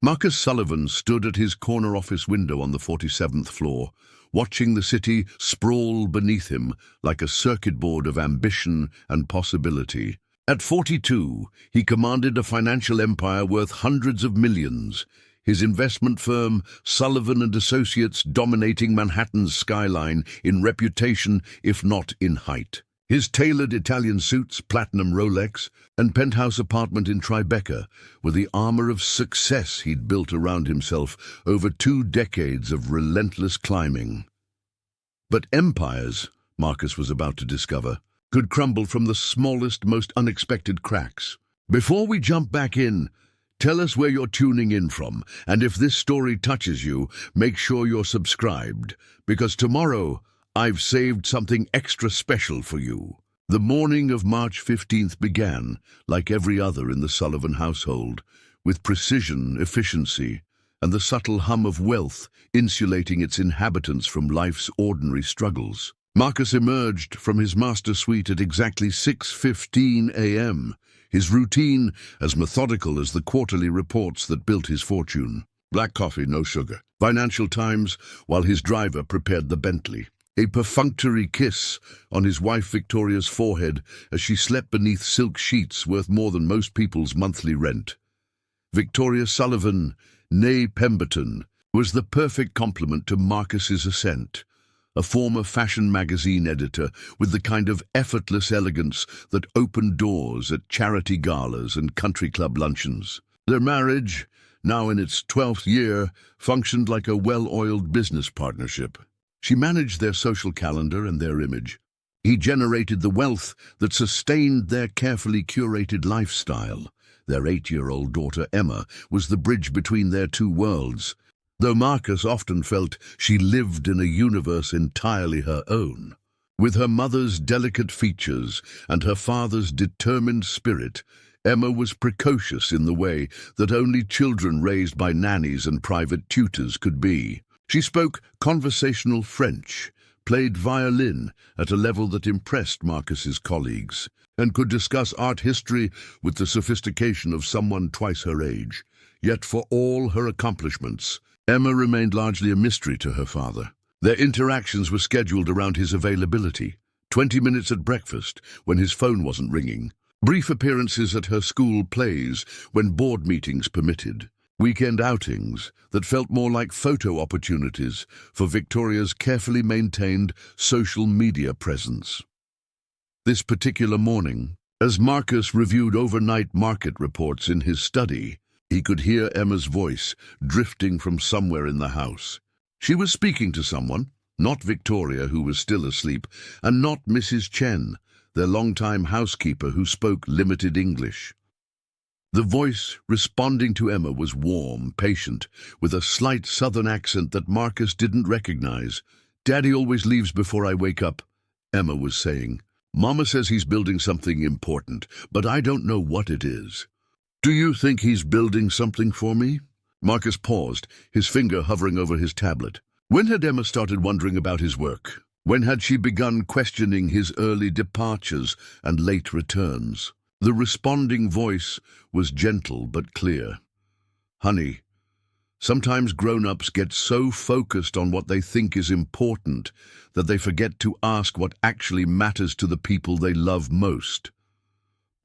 Marcus Sullivan stood at his corner office window on the 47th floor, watching the city sprawl beneath him like a circuit board of ambition and possibility. At 42, he commanded a financial empire worth hundreds of millions, his investment firm, Sullivan Associates, dominating Manhattan's skyline in reputation, if not in height. His tailored Italian suits, platinum Rolex, and penthouse apartment in Tribeca were the armor of success he'd built around himself over 2 decades of relentless climbing. But empires, Marcus was about to discover, could crumble from the smallest, most unexpected cracks. Before we jump back in, tell us where you're tuning in from, and if this story touches you, make sure you're subscribed, because tomorrow I've saved something extra special for you. The morning of March 15th began, like every other in the Sullivan household, with precision, efficiency, and the subtle hum of wealth insulating its inhabitants from life's ordinary struggles. Marcus emerged from his master suite at exactly 6:15 a.m., his routine as methodical as the quarterly reports that built his fortune. Black coffee, no sugar. Financial Times, while his driver prepared the Bentley. A perfunctory kiss on his wife Victoria's forehead as she slept beneath silk sheets worth more than most people's monthly rent. Victoria Sullivan, née Pemberton, was the perfect complement to Marcus's ascent, a former fashion magazine editor with the kind of effortless elegance that opened doors at charity galas and country club luncheons. Their marriage, now in its 12th year, functioned like a well-oiled business partnership. She managed their social calendar and their image. He generated the wealth that sustained their carefully curated lifestyle. Their 8-year-old daughter Emma was the bridge between their two worlds, though Marcus often felt she lived in a universe entirely her own. With her mother's delicate features and her father's determined spirit, Emma was precocious in the way that only children raised by nannies and private tutors could be. She spoke conversational French, played violin at a level that impressed Marcus's colleagues, and could discuss art history with the sophistication of someone twice her age. Yet for all her accomplishments, Emma remained largely a mystery to her father. Their interactions were scheduled around his availability. 20 minutes at breakfast, when his phone wasn't ringing. Brief appearances at her school plays, when board meetings permitted. Weekend outings that felt more like photo opportunities for Victoria's carefully maintained social media presence. This particular morning, as Marcus reviewed overnight market reports in his study, he could hear Emma's voice drifting from somewhere in the house. She was speaking to someone, not Victoria, who was still asleep, and not Mrs. Chen, their longtime housekeeper who spoke limited English. The voice responding to Emma was warm, patient, with a slight southern accent that Marcus didn't recognize. "Daddy always leaves before I wake up," Emma was saying. "Mama says he's building something important, but I don't know what it is." "Do you think he's building something for me?" Marcus paused, his finger hovering over his tablet. When had Emma started wondering about his work? When had she begun questioning his early departures and late returns? The responding voice was gentle but clear. "Honey, sometimes grown-ups get so focused on what they think is important that they forget to ask what actually matters to the people they love most."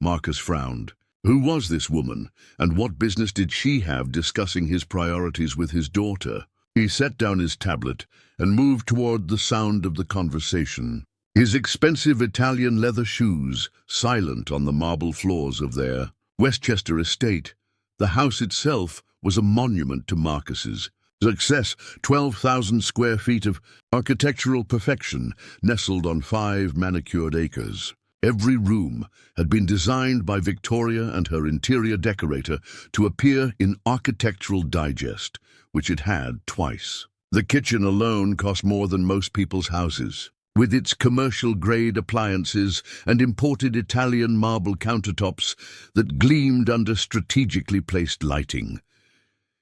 Marcus frowned. Who was this woman, and what business did she have discussing his priorities with his daughter? He set down his tablet and moved toward the sound of the conversation. His expensive Italian leather shoes silent on the marble floors of their Westchester estate. The house itself was a monument to Marcus's success. 12,000 square feet of architectural perfection nestled on 5 manicured acres. Every room had been designed by Victoria and her interior decorator to appear in Architectural Digest, which it had twice. The kitchen alone cost more than most people's houses. With its commercial-grade appliances and imported Italian marble countertops that gleamed under strategically placed lighting.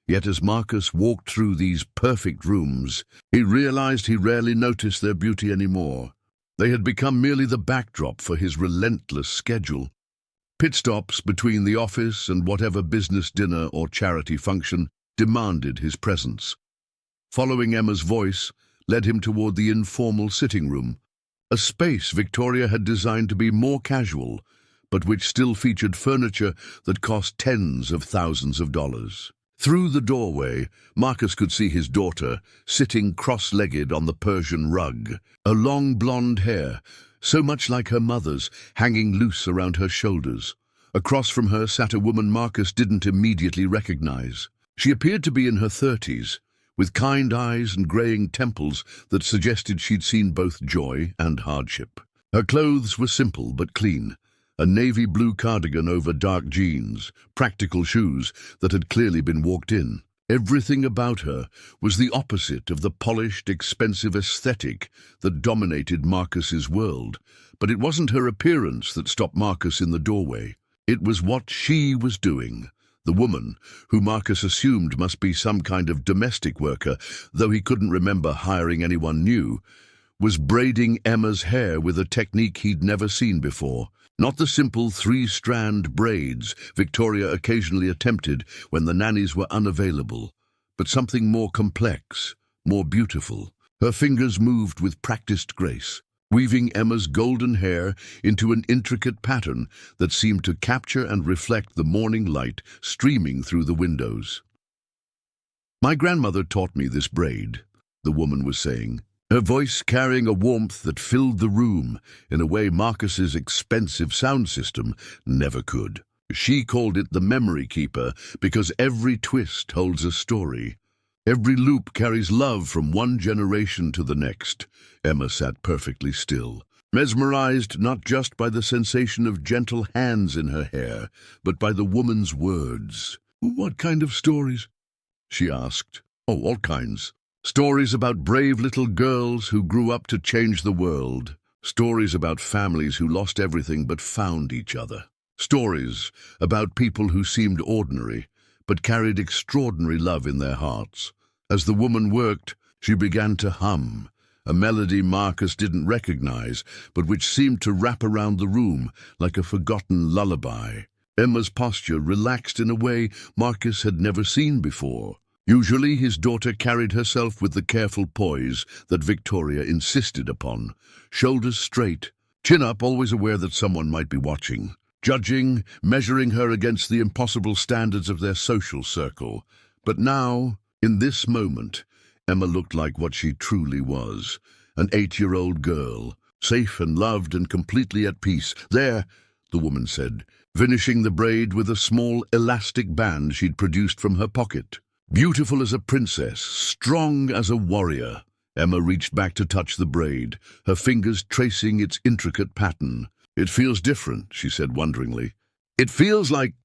Yet as Marcus walked through these perfect rooms, he realized he rarely noticed their beauty anymore. They had become merely the backdrop for his relentless schedule. Pit stops between the office and whatever business dinner or charity function, demanded his presence. Following Emma's voice led him toward the informal sitting room, a space Victoria had designed to be more casual, but which still featured furniture that cost tens of thousands of dollars. Through the doorway, Marcus could see his daughter sitting cross-legged on the Persian rug, her long blonde hair, so much like her mother's, hanging loose around her shoulders. Across from her sat a woman Marcus didn't immediately recognize. She appeared to be in her 30s, with kind eyes and graying temples that suggested she'd seen both joy and hardship. Her clothes were simple but clean, a navy blue cardigan over dark jeans, practical shoes that had clearly been walked in. Everything about her was the opposite of the polished, expensive aesthetic that dominated Marcus's world, but it wasn't her appearance that stopped Marcus in the doorway. It was what she was doing. The woman, who Marcus assumed must be some kind of domestic worker, though he couldn't remember hiring anyone new, was braiding Emma's hair with a technique he'd never seen before. Not the simple three-strand braids Victoria occasionally attempted when the nannies were unavailable, but something more complex, more beautiful. Her fingers moved with practiced grace, weaving Emma's golden hair into an intricate pattern that seemed to capture and reflect the morning light streaming through the windows. "My grandmother taught me this braid," the woman was saying, her voice carrying a warmth that filled the room in a way Marcus's expensive sound system never could. She called it the memory keeper because every twist holds a story. Every loop carries love from one generation to the next. Emma sat perfectly still, mesmerized not just by the sensation of gentle hands in her hair, but by the woman's words. "What kind of stories?" she asked. "Oh, all kinds. Stories about brave little girls who grew up to change the world. Stories about families who lost everything but found each other. Stories about people who seemed ordinary, but carried extraordinary love in their hearts." As the woman worked, she began to hum, a melody Marcus didn't recognize, but which seemed to wrap around the room like a forgotten lullaby. Emma's posture relaxed in a way Marcus had never seen before. Usually his daughter carried herself with the careful poise that Victoria insisted upon, shoulders straight, chin up, always aware that someone might be watching, judging, measuring her against the impossible standards of their social circle. But now, in this moment, Emma looked like what she truly was, an 8-year-old girl, safe and loved and completely at peace. "There," the woman said, finishing the braid with a small elastic band she'd produced from her pocket. Beautiful as a princess, strong as a warrior, Emma reached back to touch the braid, her fingers tracing its intricate pattern. "It feels different," she said wonderingly. "It feels like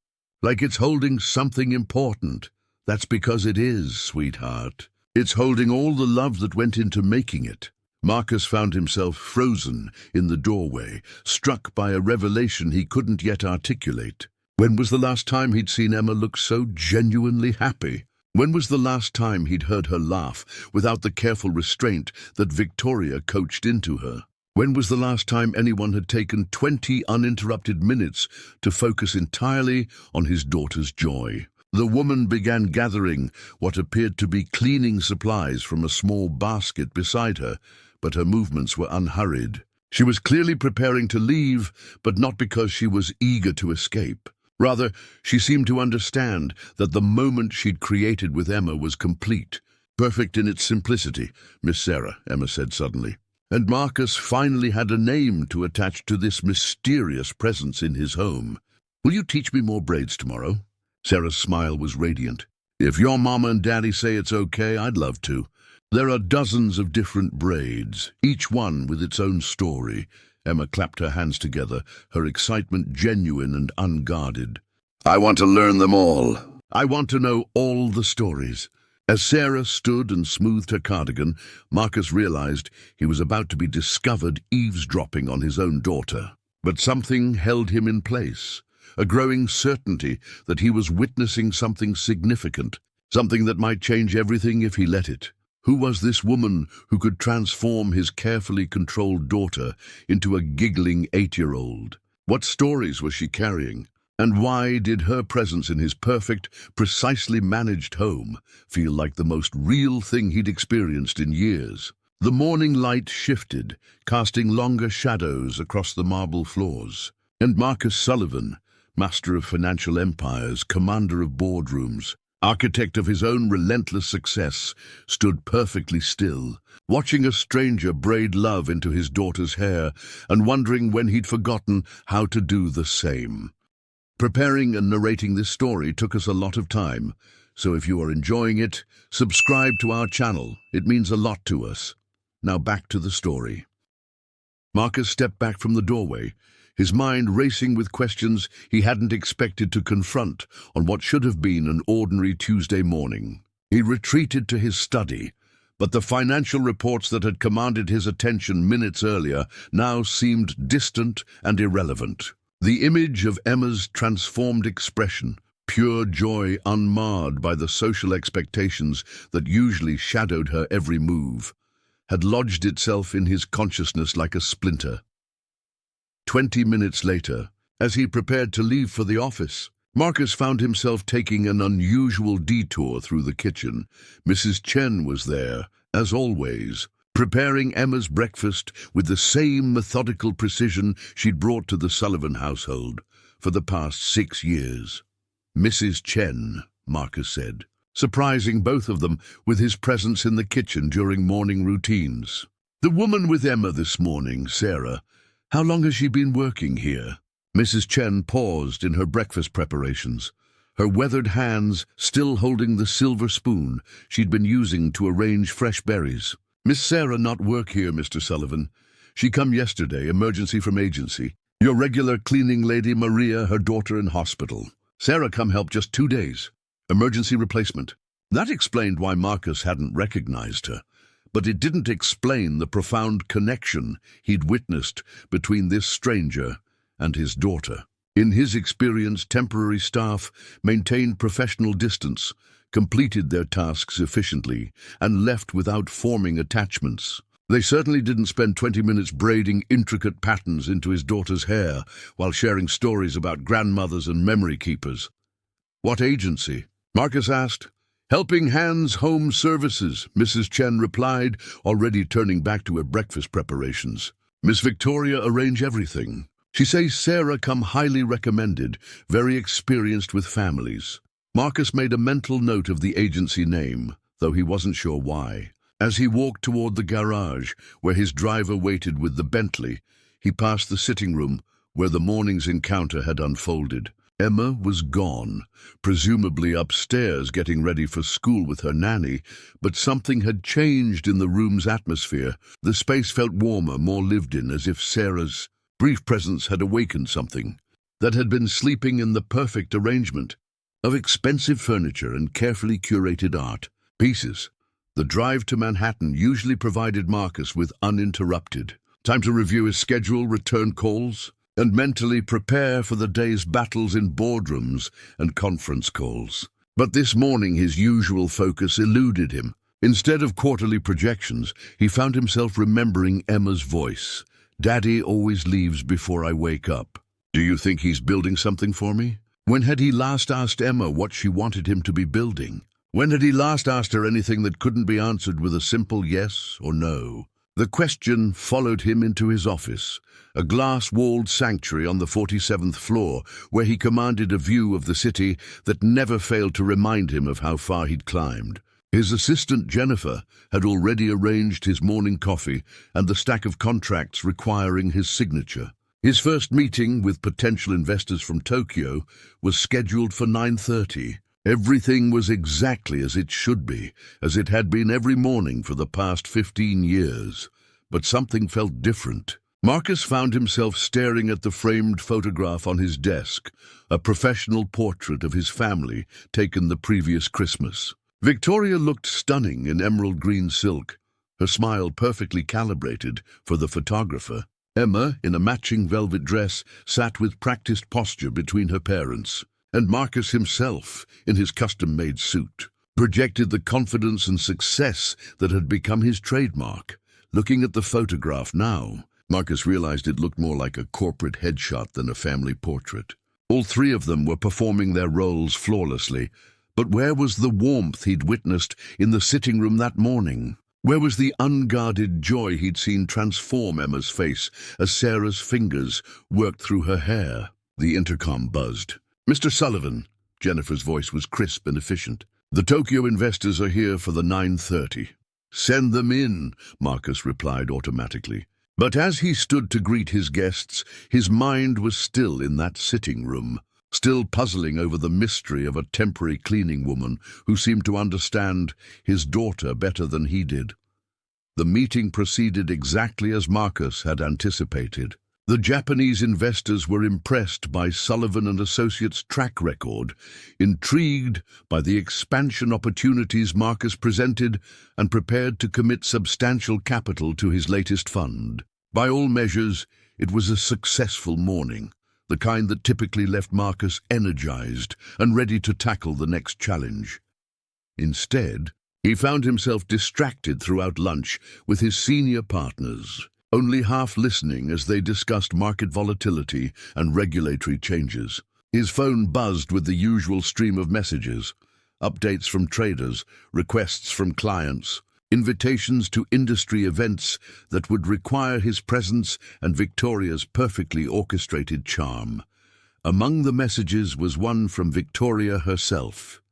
it's holding something important." "That's because it is, sweetheart. It's holding all the love that went into making it." Marcus found himself frozen in the doorway, struck by a revelation he couldn't yet articulate. When was the last time he'd seen Emma look so genuinely happy? When was the last time he'd heard her laugh without the careful restraint that Victoria coached into her? When was the last time anyone had taken 20 uninterrupted minutes to focus entirely on his daughter's joy? The woman began gathering what appeared to be cleaning supplies from a small basket beside her, but her movements were unhurried. She was clearly preparing to leave, but not because she was eager to escape. Rather, she seemed to understand that the moment she'd created with Emma was complete, perfect in its simplicity. "Miss Sarah," Emma said suddenly. And Marcus finally had a name to attach to this mysterious presence in his home. "Will you teach me more braids tomorrow?" Sarah's smile was radiant. "If your mama and daddy say it's okay, I'd love to. There are dozens of different braids, each one with its own story." Emma clapped her hands together, her excitement genuine and unguarded. "I want to learn them all. I want to know all the stories." As Sarah stood and smoothed her cardigan, Marcus realized he was about to be discovered eavesdropping on his own daughter. But something held him in place, a growing certainty that he was witnessing something significant, something that might change everything if he let it. Who was this woman who could transform his carefully controlled daughter into a giggling 8-year-old? What stories was she carrying? And why did her presence in his perfect, precisely managed home feel like the most real thing he'd experienced in years? The morning light shifted, casting longer shadows across the marble floors. And Marcus Sullivan, master of financial empires, commander of boardrooms, architect of his own relentless success, stood perfectly still, watching a stranger braid love into his daughter's hair and wondering when he'd forgotten how to do the same. Preparing and narrating this story took us a lot of time, so if you are enjoying it, subscribe to our channel. It means a lot to us. Now back to the story. Marcus stepped back from the doorway, his mind racing with questions he hadn't expected to confront on what should have been an ordinary Tuesday morning. He retreated to his study, but the financial reports that had commanded his attention minutes earlier now seemed distant and irrelevant. The image of Emma's transformed expression, pure joy unmarred by the social expectations that usually shadowed her every move, had lodged itself in his consciousness like a splinter. 20 minutes later, as he prepared to leave for the office, Marcus found himself taking an unusual detour through the kitchen. Mrs. Chen was there, as always, preparing Emma's breakfast with the same methodical precision she'd brought to the Sullivan household for the past 6 years. Mrs. Chen, Marcus said, surprising both of them with his presence in the kitchen during morning routines. The woman with Emma this morning, Sarah. How long has she been working here? Mrs. Chen paused in her breakfast preparations, her weathered hands still holding the silver spoon she'd been using to arrange fresh berries. Miss Sarah not work here, Mr. Sullivan. She come yesterday, emergency from agency. Your regular cleaning lady Maria, her daughter in hospital. Sarah come help just 2 days. Emergency replacement. That explained why Marcus hadn't recognized her, but it didn't explain the profound connection he'd witnessed between this stranger and his daughter. In his experience, temporary staff maintained professional distance, completed their tasks efficiently, and left without forming attachments. They certainly didn't spend 20 minutes braiding intricate patterns into his daughter's hair while sharing stories about grandmothers and memory keepers. What agency? Marcus asked. Helping Hands Home Services, Mrs. Chen replied, already turning back to her breakfast preparations. Miss Victoria arrange everything. She says Sarah come highly recommended, very experienced with families. Marcus made a mental note of the agency name, though he wasn't sure why. As he walked toward the garage, where his driver waited with the Bentley, he passed the sitting room where the morning's encounter had unfolded. Emma was gone, presumably upstairs getting ready for school with her nanny, but something had changed in the room's atmosphere. The space felt warmer, more lived in, as if Sarah's brief presence had awakened something that had been sleeping in the perfect arrangement of expensive furniture and carefully curated art pieces. The drive to Manhattan usually provided Marcus with uninterrupted time to review his schedule, return calls, and mentally prepare for the day's battles in boardrooms and conference calls. But this morning his usual focus eluded him. Instead of quarterly projections, he found himself remembering Emma's voice. Daddy always leaves before I wake up. Do you think he's building something for me? When had he last asked Emma what she wanted him to be building? When had he last asked her anything that couldn't be answered with a simple yes or no? The question followed him into his office, a glass-walled sanctuary on the 47th floor, where he commanded a view of the city that never failed to remind him of how far he'd climbed. His assistant, Jennifer, had already arranged his morning coffee and the stack of contracts requiring his signature. His first meeting with potential investors from Tokyo was scheduled for 9:30. Everything was exactly as it should be, as it had been every morning for the past 15 years. But something felt different. Marcus found himself staring at the framed photograph on his desk, a professional portrait of his family taken the previous Christmas. Victoria looked stunning in emerald green silk, her smile perfectly calibrated for the photographer. Emma, in a matching velvet dress, sat with practiced posture between her parents, and Marcus himself, in his custom-made suit, projected the confidence and success that had become his trademark. Looking at the photograph now, Marcus realized it looked more like a corporate headshot than a family portrait. All three of them were performing their roles flawlessly, but where was the warmth he'd witnessed in the sitting room that morning? Where was the unguarded joy he'd seen transform Emma's face as Sarah's fingers worked through her hair? The intercom buzzed. "Mr. Sullivan," Jennifer's voice was crisp and efficient. "The Tokyo investors are here for the 9:30. "Send them in," Marcus replied automatically. But as he stood to greet his guests, his mind was still in that sitting room, still puzzling over the mystery of a temporary cleaning woman who seemed to understand his daughter better than he did. The meeting proceeded exactly as Marcus had anticipated. The Japanese investors were impressed by Sullivan Associates' track record, intrigued by the expansion opportunities Marcus presented, and prepared to commit substantial capital to his latest fund. By all measures, it was a successful morning, the kind that typically left Marcus energized and ready to tackle the next challenge. Instead, he found himself distracted throughout lunch with his senior partners, only half listening as they discussed market volatility and regulatory changes. His phone buzzed with the usual stream of messages, updates from traders, requests from clients, invitations to industry events that would require his presence and Victoria's perfectly orchestrated charm. Among the messages was one from Victoria herself.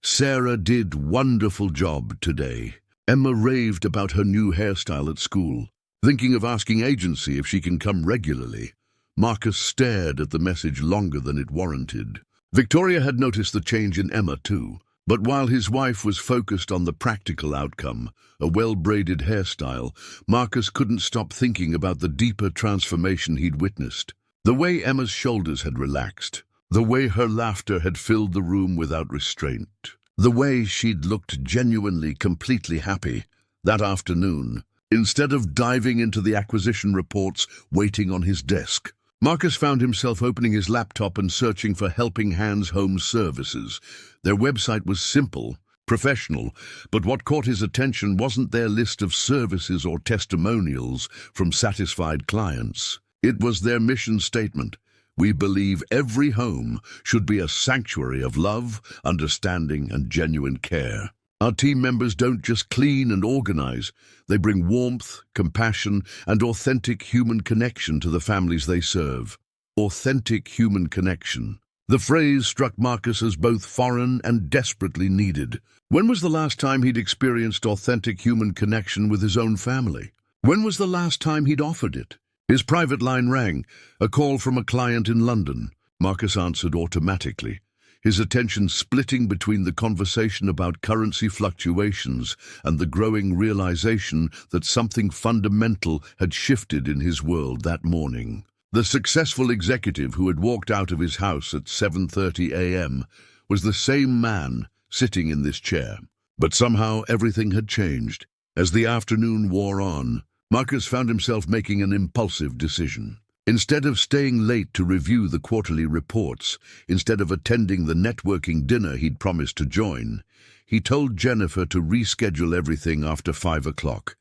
"Sarah did wonderful job today." Emma raved about her new hairstyle at school, thinking of asking agency if she can come regularly. Marcus stared at the message longer than it warranted. Victoria had noticed the change in Emma too, but while his wife was focused on the practical outcome, a well-braided hairstyle, Marcus couldn't stop thinking about the deeper transformation he'd witnessed. The way Emma's shoulders had relaxed, the way her laughter had filled the room without restraint, the way she'd looked genuinely, completely happy that afternoon, instead of diving into the acquisition reports waiting on his desk. Marcus found himself opening his laptop and searching for Helping Hands Home Services. Their website was simple, professional, but what caught his attention wasn't their list of services or testimonials from satisfied clients. It was their mission statement. "We believe every home should be a sanctuary of love, understanding, and genuine care. Our team members don't just clean and organize, they bring warmth, compassion, and authentic human connection to the families they serve." Authentic human connection. The phrase struck Marcus as both foreign and desperately needed. When was the last time he'd experienced authentic human connection with his own family? When was the last time he'd offered it? His private line rang, a call from a client in London. Marcus answered automatically, his attention splitting between the conversation about currency fluctuations and the growing realization that something fundamental had shifted in his world that morning. The successful executive who had walked out of his house at 7:30 a.m. was the same man sitting in this chair. But somehow everything had changed. As the afternoon wore on, Marcus found himself making an impulsive decision. Instead of staying late to review the quarterly reports, instead of attending the networking dinner he'd promised to join, he told Jennifer to reschedule everything after 5 o'clock.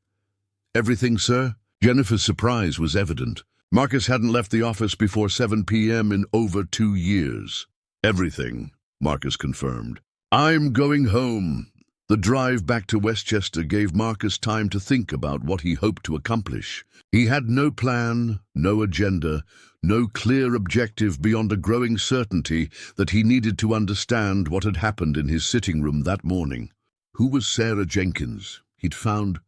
"Everything, sir?" Jennifer's surprise was evident. Marcus hadn't left the office before 7 p.m. in over 2 years. "Everything," Marcus confirmed. "I'm going home." The drive back to Westchester gave Marcus time to think about what he hoped to accomplish. He had no plan, no agenda, no clear objective beyond a growing certainty that he needed to understand what had happened in his sitting room that morning. Who was Sarah Jenkins? He'd found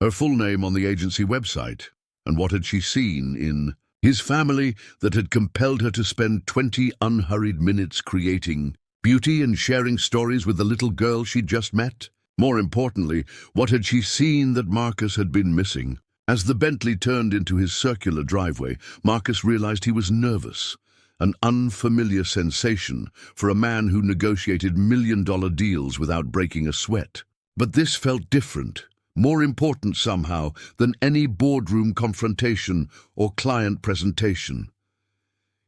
her full name on the agency website. And what had she seen in his family that had compelled her to spend 20 unhurried minutes creating beauty and sharing stories with the little girl she'd just met? More importantly, what had she seen that Marcus had been missing? As the Bentley turned into his circular driveway, Marcus realized he was nervous, an unfamiliar sensation for a man who negotiated million-dollar deals without breaking a sweat. But this felt different, more important somehow than any boardroom confrontation or client presentation.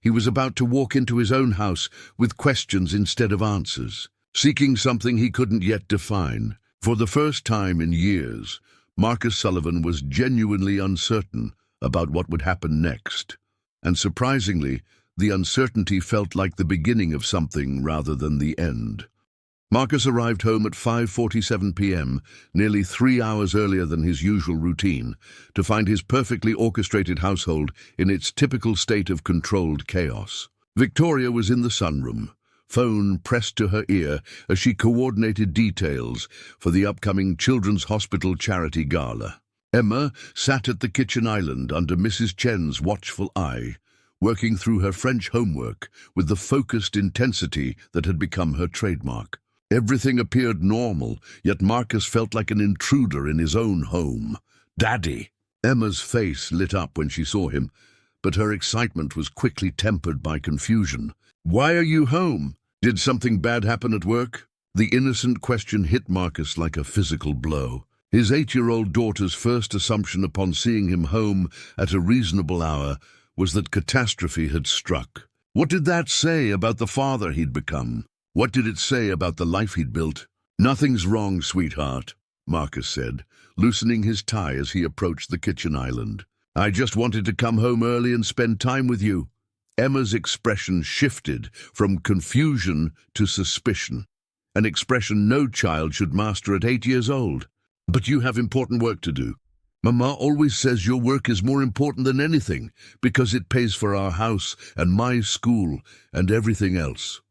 He was about to walk into his own house with questions instead of answers, seeking something he couldn't yet define. For the first time in years, Marcus Sullivan was genuinely uncertain about what would happen next. And surprisingly, The uncertainty felt like the beginning of something rather than the end. Marcus arrived home at 5:47 p.m., nearly 3 hours earlier than his usual routine, to find his perfectly orchestrated household in its typical state of controlled chaos. Victoria was in the sunroom, phone pressed to her ear as she coordinated details for the upcoming Children's Hospital charity gala. Emma sat at the kitchen island under Mrs. Chen's watchful eye, working through her French homework with the focused intensity that had become her trademark. Everything appeared normal, yet Marcus felt like an intruder in his own home. "Daddy!" Emma's face lit up when she saw him, but her excitement was quickly tempered by confusion. "Why are you home? Did something bad happen at work?" The innocent question hit Marcus like a physical blow. His 8-year-old daughter's first assumption upon seeing him home at a reasonable hour was that catastrophe had struck. What did that say about the father he'd become? What did it say about the life he'd built? "Nothing's wrong, sweetheart," Marcus said, loosening his tie as he approached the kitchen island. "I just wanted to come home early and spend time with you." Emma's expression shifted from confusion to suspicion, an expression no child should master at 8 years old. "But you have important work to do. Mama always says your work is more important than anything because it pays for our house and my school and everything else."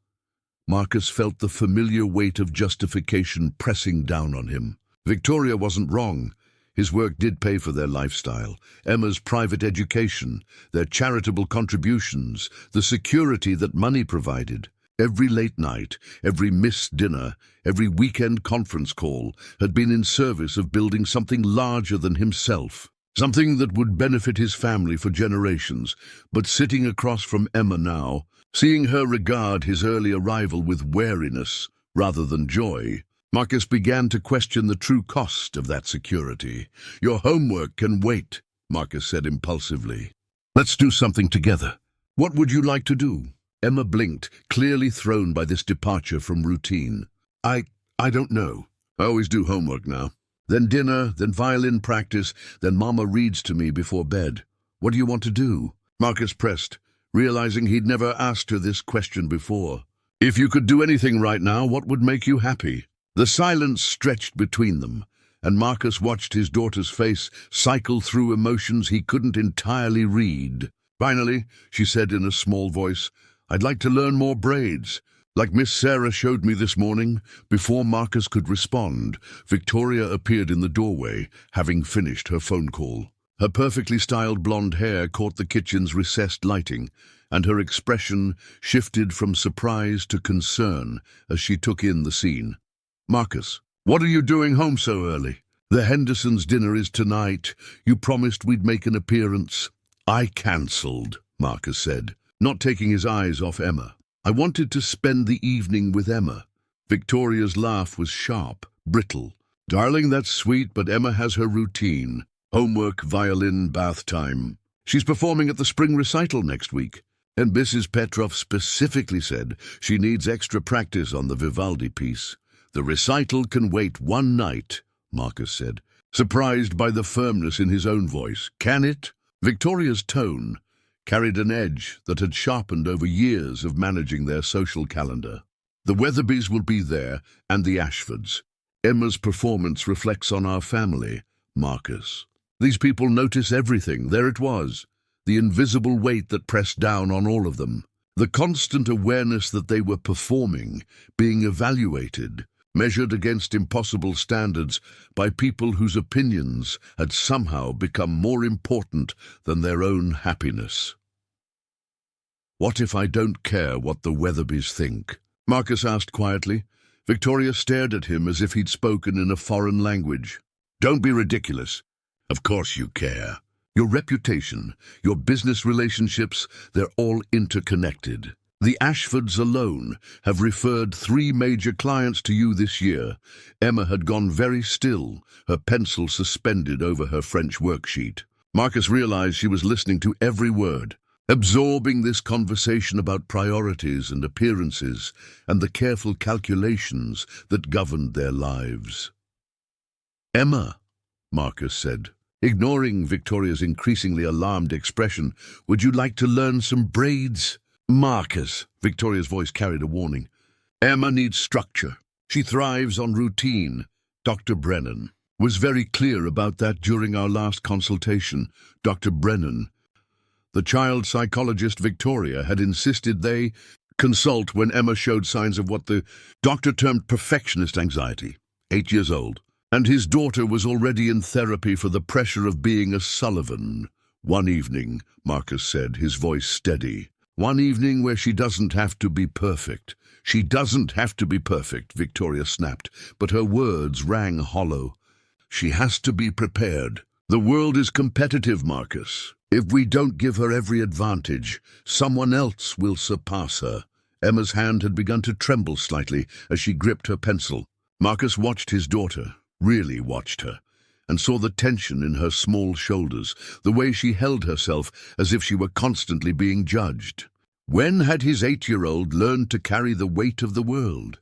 Marcus felt the familiar weight of justification pressing down on him. Victoria wasn't wrong. His work did pay for their lifestyle, Emma's private education, their charitable contributions, the security that money provided. Every late night, every missed dinner, every weekend conference call had been in service of building something larger than himself, something that would benefit his family for generations. But sitting across from Emma now, seeing her regard his early arrival with wariness rather than joy, Marcus began to question the true cost of that security. "Your homework can wait," Marcus said impulsively. "Let's do something together." "What would you like to do?" Emma blinked, clearly thrown by this departure from routine. I don't know. I always do homework now. Then dinner, then violin practice, then Mama reads to me before bed. What do you want to do?" Marcus pressed, realizing he'd never asked her this question before. "If you could do anything right now, what would make you happy?" The silence stretched between them, and Marcus watched his daughter's face cycle through emotions he couldn't entirely read. "Finally," she said in a small voice, "I'd like to learn more braids. Like Miss Sarah showed me this morning." Before Marcus could respond, Victoria appeared in the doorway, having finished her phone call. Her perfectly styled blonde hair caught the kitchen's recessed lighting, and her expression shifted from surprise to concern as she took in the scene. "Marcus, what are you doing home so early?" "The Hendersons' dinner is tonight. You promised we'd make an appearance." "I cancelled," Marcus said, not taking his eyes off Emma. "I wanted to spend the evening with Emma." Victoria's laugh was sharp, brittle. "Darling, that's sweet, but Emma has her routine. Homework, violin, bath time. She's performing at the spring recital next week. And Mrs. Petrov specifically said she needs extra practice on the Vivaldi piece." "The recital can wait one night," Marcus said, surprised by the firmness in his own voice. "Can it?" Victoria's tone carried an edge that had sharpened over years of managing their social calendar. "The Weatherbys will be there, and the Ashfords. Emma's performance reflects on our family, Marcus. These people notice everything." There it was, the invisible weight that pressed down on all of them. The constant awareness that they were performing, being evaluated, measured against impossible standards by people whose opinions had somehow become more important than their own happiness. "What if I don't care what the Weatherbys think?" Marcus asked quietly. Victoria stared at him as if he'd spoken in a foreign language. "Don't be ridiculous. Of course you care. Your reputation, your business relationships, they're all interconnected. The Ashfords alone have referred 3 major clients to you this year." Emma had gone very still, her pencil suspended over her French worksheet. Marcus realized she was listening to every word, absorbing this conversation about priorities and appearances and the careful calculations that governed their lives. "Emma," Marcus said, ignoring Victoria's increasingly alarmed expression, "would you like to learn some braids?" Marcus, Victoria's voice carried a warning. Emma needs structure. She thrives on routine. Dr. Brennan was very clear about that during our last consultation. Dr. Brennan, the child psychologist Victoria, had insisted they consult when Emma showed signs of what the doctor termed perfectionist anxiety, 8 years old. And his daughter was already in therapy for the pressure of being a Sullivan. One evening, Marcus said, his voice steady. One evening where she doesn't have to be perfect. She doesn't have to be perfect, Victoria snapped, but her words rang hollow. She has to be prepared. The world is competitive, Marcus. If we don't give her every advantage, someone else will surpass her. Emma's hand had begun to tremble slightly as she gripped her pencil. Marcus watched his daughter, really watched her, and saw the tension in her small shoulders, the way she held herself as if she were constantly being judged. When had his 8-year-old learned to carry the weight of the world?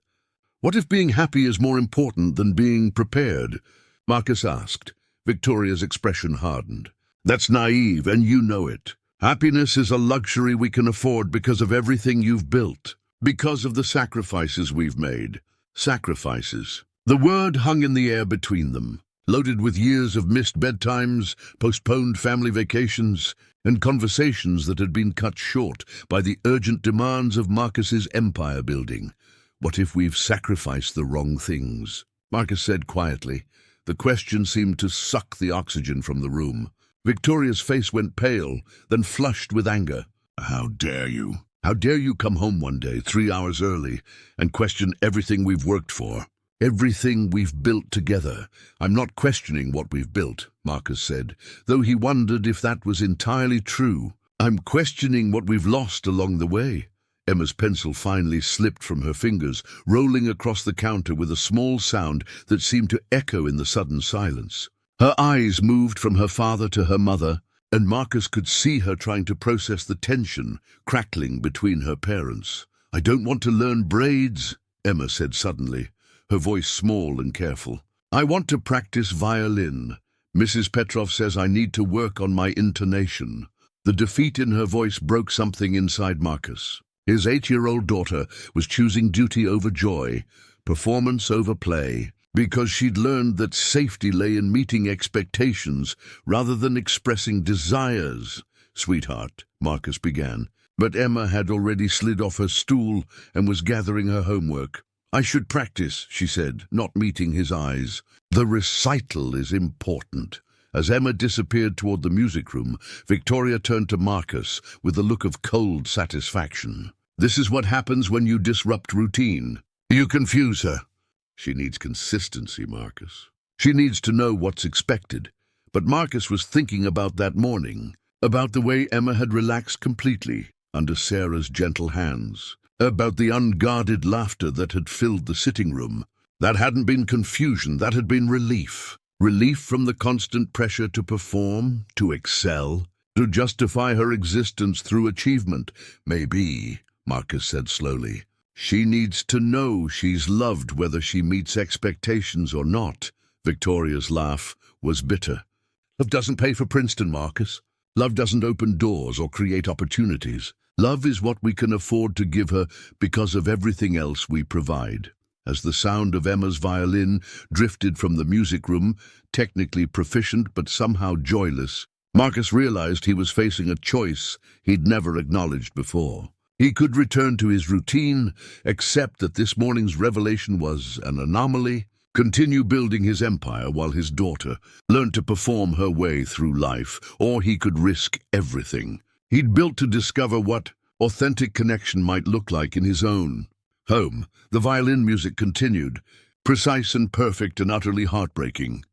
What if being happy is more important than being prepared? Marcus asked. Victoria's expression hardened. That's naive, and you know it. Happiness is a luxury we can afford because of everything you've built, because of the sacrifices we've made. Sacrifices. The word hung in the air between them, loaded with years of missed bedtimes, postponed family vacations, and conversations that had been cut short by the urgent demands of Marcus's empire building. What if we've sacrificed the wrong things? Marcus said quietly. The question seemed to suck the oxygen from the room. Victoria's face went pale, then flushed with anger. How dare you? How dare you come home one day, 3 hours early, and question everything we've worked for? Everything we've built together. I'm not questioning what we've built, Marcus said, though he wondered if that was entirely true. I'm questioning what we've lost along the way. Emma's pencil finally slipped from her fingers, rolling across the counter with a small sound that seemed to echo in the sudden silence. Her eyes moved from her father to her mother, and Marcus could see her trying to process the tension crackling between her parents. I don't want to learn braids, Emma said suddenly, her voice small and careful. I want to practice violin. Mrs. Petrov says I need to work on my intonation. The defeat in her voice broke something inside Marcus. His 8-year-old daughter was choosing duty over joy, performance over play, because she'd learned that safety lay in meeting expectations rather than expressing desires. Sweetheart, Marcus began, but Emma had already slid off her stool and was gathering her homework. I should practice, she said, not meeting his eyes. The recital is important. As Emma disappeared toward the music room, Victoria turned to Marcus with a look of cold satisfaction. This is what happens when you disrupt routine. You confuse her. She needs consistency, Marcus. She needs to know what's expected. But Marcus was thinking about that morning, about the way Emma had relaxed completely under Sarah's gentle hands, about the unguarded laughter that had filled the sitting room. That hadn't been confusion, that had been relief. Relief from the constant pressure to perform, to excel, to justify her existence through achievement. Maybe, Marcus said slowly, she needs to know she's loved whether she meets expectations or not. Victoria's laugh was bitter. Love doesn't pay for Princeton, Marcus. Love doesn't open doors or create opportunities. Love is what we can afford to give her because of everything else we provide. As the sound of Emma's violin drifted from the music room, technically proficient but somehow joyless, Marcus realized he was facing a choice he'd never acknowledged before. He could return to his routine, accept that this morning's revelation was an anomaly, continue building his empire while his daughter learned to perform her way through life, or he could risk everything. He'd built to discover what authentic connection might look like in his own home. The violin music continued, precise and perfect and utterly heartbreaking.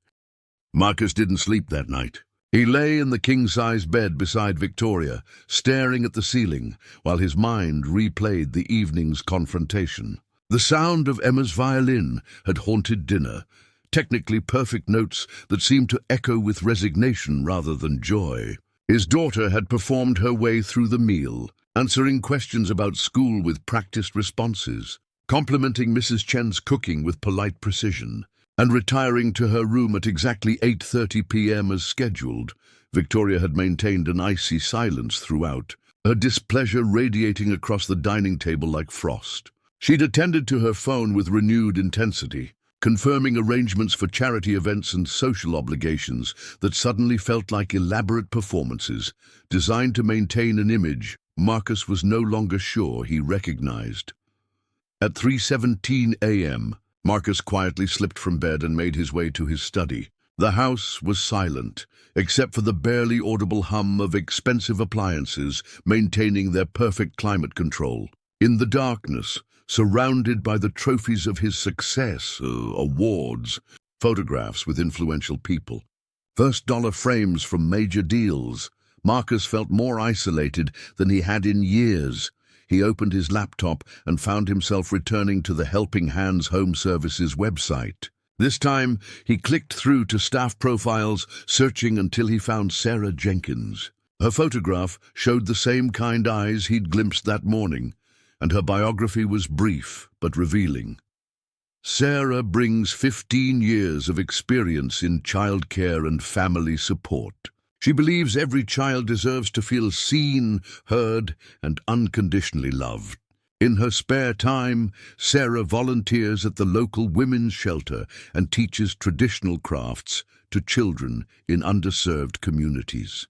Marcus didn't sleep that night. He lay in the king-size bed beside Victoria, staring at the ceiling, while his mind replayed the evening's confrontation. The sound of Emma's violin had haunted dinner, technically perfect notes that seemed to echo with resignation rather than joy. His daughter had performed her way through the meal, answering questions about school with practiced responses, complimenting Mrs. Chen's cooking with polite precision, and retiring to her room at exactly 8:30 p.m. as scheduled. Victoria had maintained an icy silence throughout, her displeasure radiating across the dining table like frost. She'd attended to her phone with renewed intensity, confirming arrangements for charity events and social obligations that suddenly felt like elaborate performances designed to maintain an image Marcus was no longer sure he recognized. At 3:17 a.m., Marcus quietly slipped from bed and made his way to his study. The house was silent, except for the barely audible hum of expensive appliances maintaining their perfect climate control. In the darkness, surrounded by the trophies of his success, awards, photographs with influential people, first-dollar frames from major deals, Marcus felt more isolated than he had in years. He opened his laptop and found himself returning to the Helping Hands Home Services website. This time, he clicked through to staff profiles, searching until he found Sarah Jenkins. Her photograph showed the same kind eyes he'd glimpsed that morning, and her biography was brief but revealing. Sarah brings 15 years of experience in childcare and family support. She believes every child deserves to feel seen, heard, and unconditionally loved. In her spare time, Sarah volunteers at the local women's shelter and teaches traditional crafts to children in underserved communities.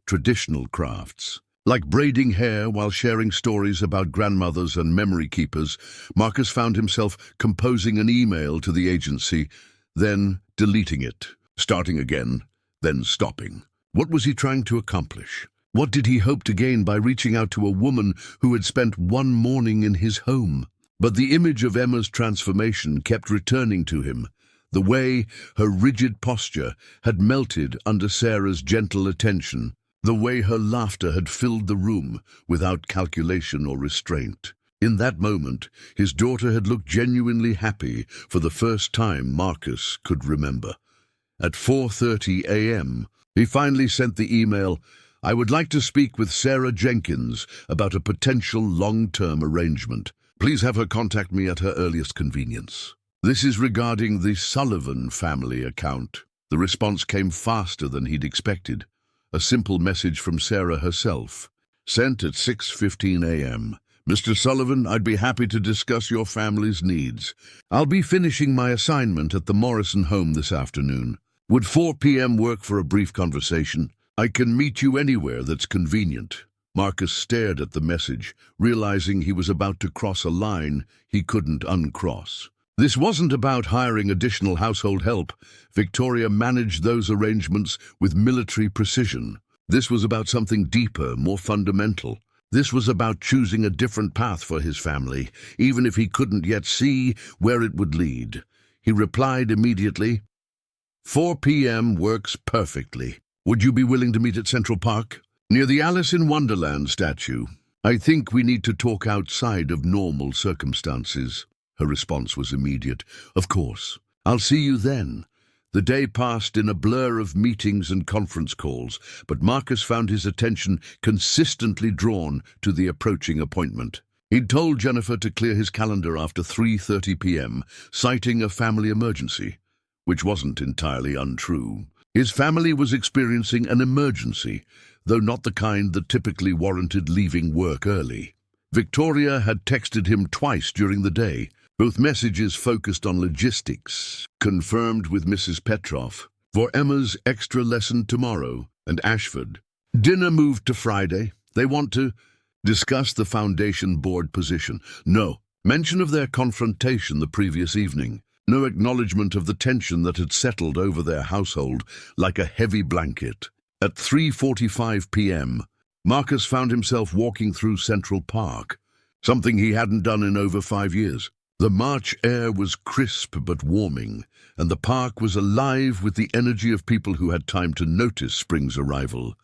Traditional crafts. Like braiding hair while sharing stories about grandmothers and memory keepers, Marcus found himself composing an email to the agency, then deleting it, starting again, then stopping. What was he trying to accomplish? What did he hope to gain by reaching out to a woman who had spent one morning in his home? But the image of Emma's transformation kept returning to him, the way her rigid posture had melted under Sarah's gentle attention, the way her laughter had filled the room without calculation or restraint. In that moment, his daughter had looked genuinely happy for the first time Marcus could remember. At 4:30 a.m., he finally sent the email, "I would like to speak with Sarah Jenkins about a potential long-term arrangement. Please have her contact me at her earliest convenience." This is regarding the Sullivan family account. The response came faster than he'd expected. A simple message from Sarah herself, sent at 6:15 a.m. "Mr. Sullivan, I'd be happy to discuss your family's needs. I'll be finishing my assignment at the Morrison home this afternoon. Would 4 p.m. work for a brief conversation? I can meet you anywhere that's convenient." Marcus stared at the message, realizing he was about to cross a line he couldn't uncross. This wasn't about hiring additional household help. Victoria managed those arrangements with military precision. This was about something deeper, more fundamental. This was about choosing a different path for his family, even if he couldn't yet see where it would lead. He replied immediately, 4 p.m. works perfectly. Would you be willing to meet at Central Park? Near the Alice in Wonderland statue. I think we need to talk outside of normal circumstances. Her response was immediate. Of course. I'll see you then. The day passed in a blur of meetings and conference calls, but Marcus found his attention consistently drawn to the approaching appointment. He'd told Jennifer to clear his calendar after 3:30 p.m., citing a family emergency, which wasn't entirely untrue. His family was experiencing an emergency, though not the kind that typically warranted leaving work early. Victoria had texted him twice during the day, both messages focused on logistics, confirmed with Mrs. Petroff, for Emma's extra lesson tomorrow, and Ashford. Dinner moved to Friday. They want to discuss the foundation board position. No mention of their confrontation the previous evening. No acknowledgement of the tension that had settled over their household like a heavy blanket. At 3:45 p.m., Marcus found himself walking through Central Park, something he hadn't done in over 5 years. The March air was crisp but warming, and the park was alive with the energy of people who had time to notice spring's arrival.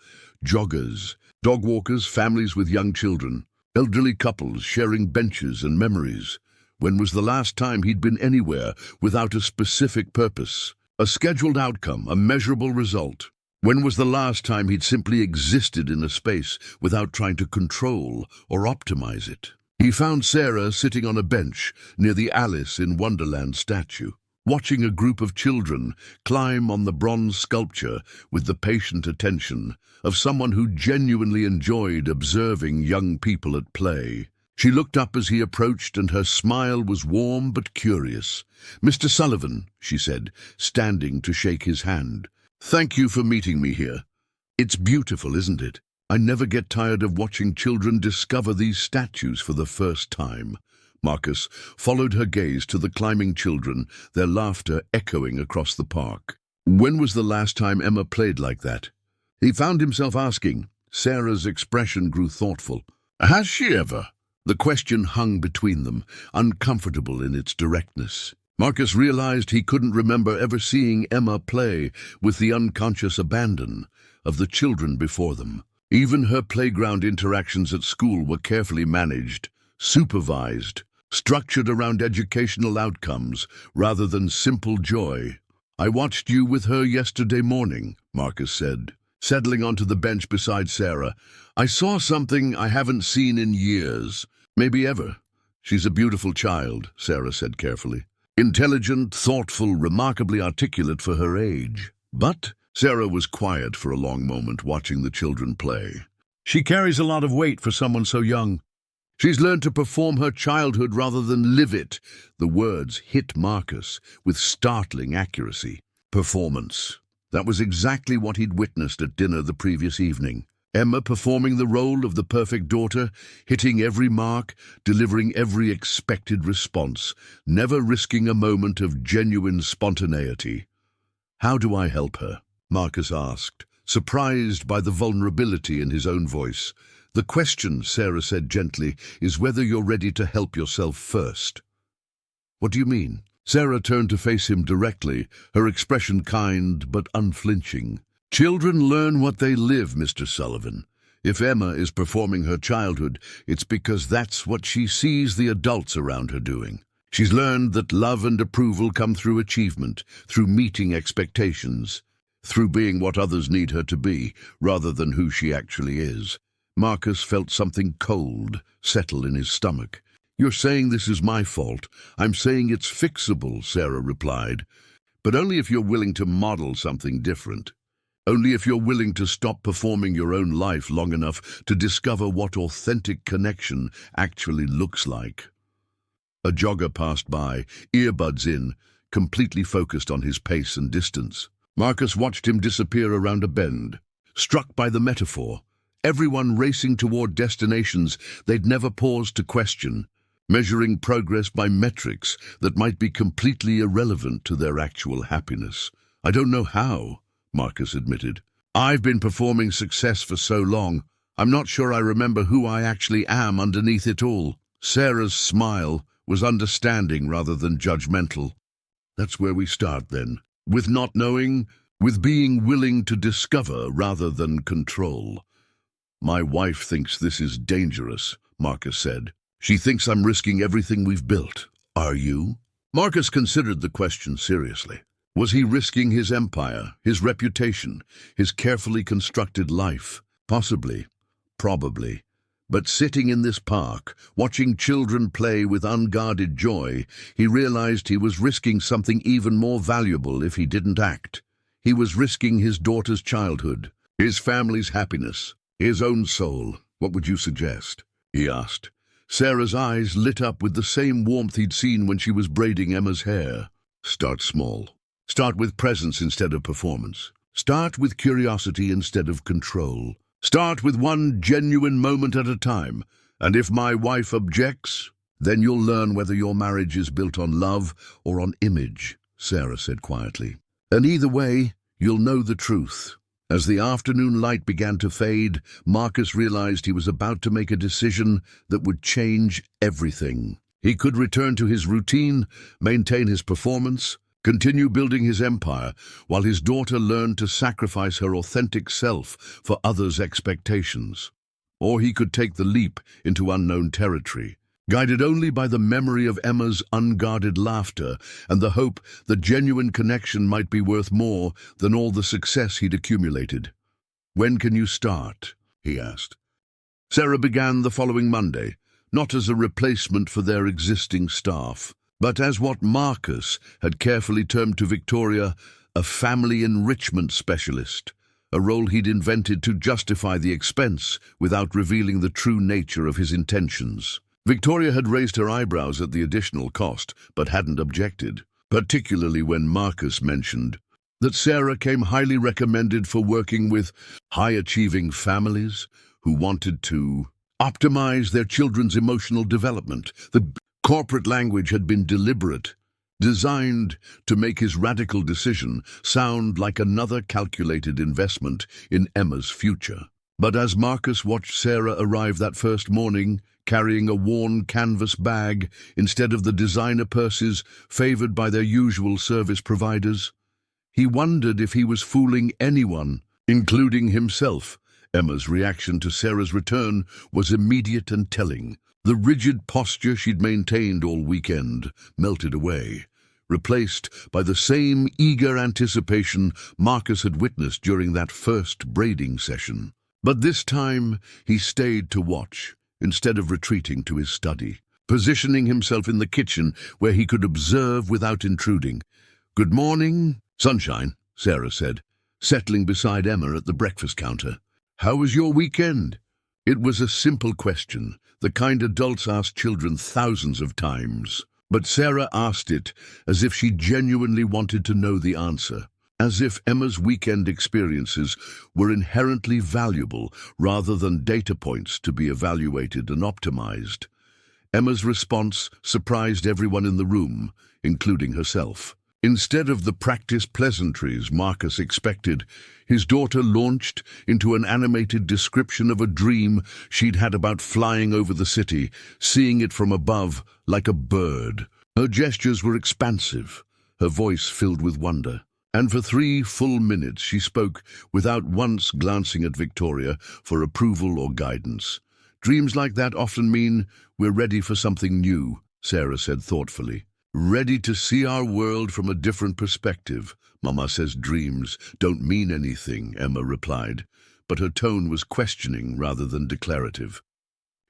Joggers, dog walkers, families with young children, elderly couples sharing benches and memories. When was the last time he'd been anywhere without a specific purpose, a scheduled outcome, a measurable result? When was the last time he'd simply existed in a space without trying to control or optimize it? He found Sarah sitting on a bench near the Alice in Wonderland statue. watching a group of children climb on the bronze sculpture with the patient attention of someone who genuinely enjoyed observing young people at play. She looked up as he approached, and her smile was warm but curious. "Mr. Sullivan," she said, standing to shake his hand. "Thank you for meeting me here. It's beautiful, isn't it? I never get tired of watching children discover these statues for the first time." Marcus followed her gaze to the climbing children, their laughter echoing across the park. When was the last time Emma played like that? He found himself asking. Sarah's expression grew thoughtful. "Has she ever?" The question hung between them, uncomfortable in its directness. Marcus realized he couldn't remember ever seeing Emma play with the unconscious abandon of the children before them. Even her playground interactions at school were carefully managed, supervised, structured around educational outcomes rather than simple joy. "I watched you with her yesterday morning," Marcus said, settling onto the bench beside Sarah. "I saw something I haven't seen in years, maybe ever." "She's a beautiful child," Sarah said carefully. "Intelligent, thoughtful, remarkably articulate for her age." But Sarah was quiet for a long moment, watching the children play. "She carries a lot of weight for someone so young. She's learned to perform her childhood rather than live it." The words hit Marcus with startling accuracy. Performance. That was exactly what he'd witnessed at dinner the previous evening. Emma performing the role of the perfect daughter, hitting every mark, delivering every expected response, never risking a moment of genuine spontaneity. "How do I help her?" Marcus asked, surprised by the vulnerability in his own voice. "The question," Sarah said gently, "is whether you're ready to help yourself first." "What do you mean?" Sarah turned to face him directly, her expression kind but unflinching. "Children learn what they live, Mr. Sullivan. If Emma is performing her childhood, it's because that's what she sees the adults around her doing. She's learned that love and approval come through achievement, through meeting expectations, through being what others need her to be, rather than who she actually is." Marcus felt something cold settle in his stomach. "You're saying this is my fault. I'm saying it's fixable," Sarah replied. "But only if you're willing to model something different. Only if you're willing to stop performing your own life long enough to discover what authentic connection actually looks like." A jogger passed by, earbuds in, completely focused on his pace and distance. Marcus watched him disappear around a bend, struck by the metaphor. Everyone racing toward destinations they'd never paused to question, measuring progress by metrics that might be completely irrelevant to their actual happiness. "I don't know how," Marcus admitted. "I've been performing success for so long, I'm not sure I remember who I actually am underneath it all." Sarah's smile was understanding rather than judgmental. "That's where we start then. With not knowing, with being willing to discover rather than control." "My wife thinks this is dangerous," Marcus said. "She thinks I'm risking everything we've built. Are you?" Marcus considered the question seriously. Was he risking his empire, his reputation, his carefully constructed life? Possibly. Probably. But sitting in this park, watching children play with unguarded joy, he realized he was risking something even more valuable if he didn't act. He was risking his daughter's childhood, his family's happiness, his own soul. "What would you suggest?" he asked. Sarah's eyes lit up with the same warmth he'd seen when she was braiding Emma's hair. "Start small. Start with presence instead of performance. Start with curiosity instead of control. Start with one genuine moment at a time. And if my wife objects, then you'll learn whether your marriage is built on love or on image," Sarah said quietly. "And either way, you'll know the truth." As the afternoon light began to fade, Marcus realized he was about to make a decision that would change everything. He could return to his routine, maintain his performance, continue building his empire, while his daughter learned to sacrifice her authentic self for others' expectations. Or he could take the leap into unknown territory, guided only by the memory of Emma's unguarded laughter and the hope that genuine connection might be worth more than all the success he'd accumulated. "When can you start?" he asked. Sarah began the following Monday, not as a replacement for their existing staff, but as what Marcus had carefully termed to Victoria, a family enrichment specialist, a role he'd invented to justify the expense without revealing the true nature of his intentions. Victoria had raised her eyebrows at the additional cost, but hadn't objected, particularly when Marcus mentioned that Sarah came highly recommended for working with high-achieving families who wanted to optimize their children's emotional development. The corporate language had been deliberate, designed to make his radical decision sound like another calculated investment in Emma's future. But as Marcus watched Sarah arrive that first morning, carrying a worn canvas bag instead of the designer purses favored by their usual service providers, he wondered if he was fooling anyone, including himself. Emma's reaction to Sarah's return was immediate and telling. The rigid posture she'd maintained all weekend melted away, replaced by the same eager anticipation Marcus had witnessed during that first braiding session. But this time he stayed to watch, instead of retreating to his study, positioning himself in the kitchen where he could observe without intruding. "Good morning, sunshine," Sarah said, settling beside Emma at the breakfast counter. "How was your weekend?" It was a simple question, the kind adults ask children thousands of times. But Sarah asked it as if she genuinely wanted to know the answer, as if Emma's weekend experiences were inherently valuable rather than data points to be evaluated and optimized. Emma's response surprised everyone in the room, including herself. Instead of the practiced pleasantries Marcus expected, his daughter launched into an animated description of a dream she'd had about flying over the city, seeing it from above like a bird. Her gestures were expansive, her voice filled with wonder, and for 3 full minutes she spoke without once glancing at Victoria for approval or guidance. "Dreams like that often mean we're ready for something new," Sarah said thoughtfully. "Ready to see our world from a different perspective." "Mama says dreams don't mean anything," Emma replied, but her tone was questioning rather than declarative.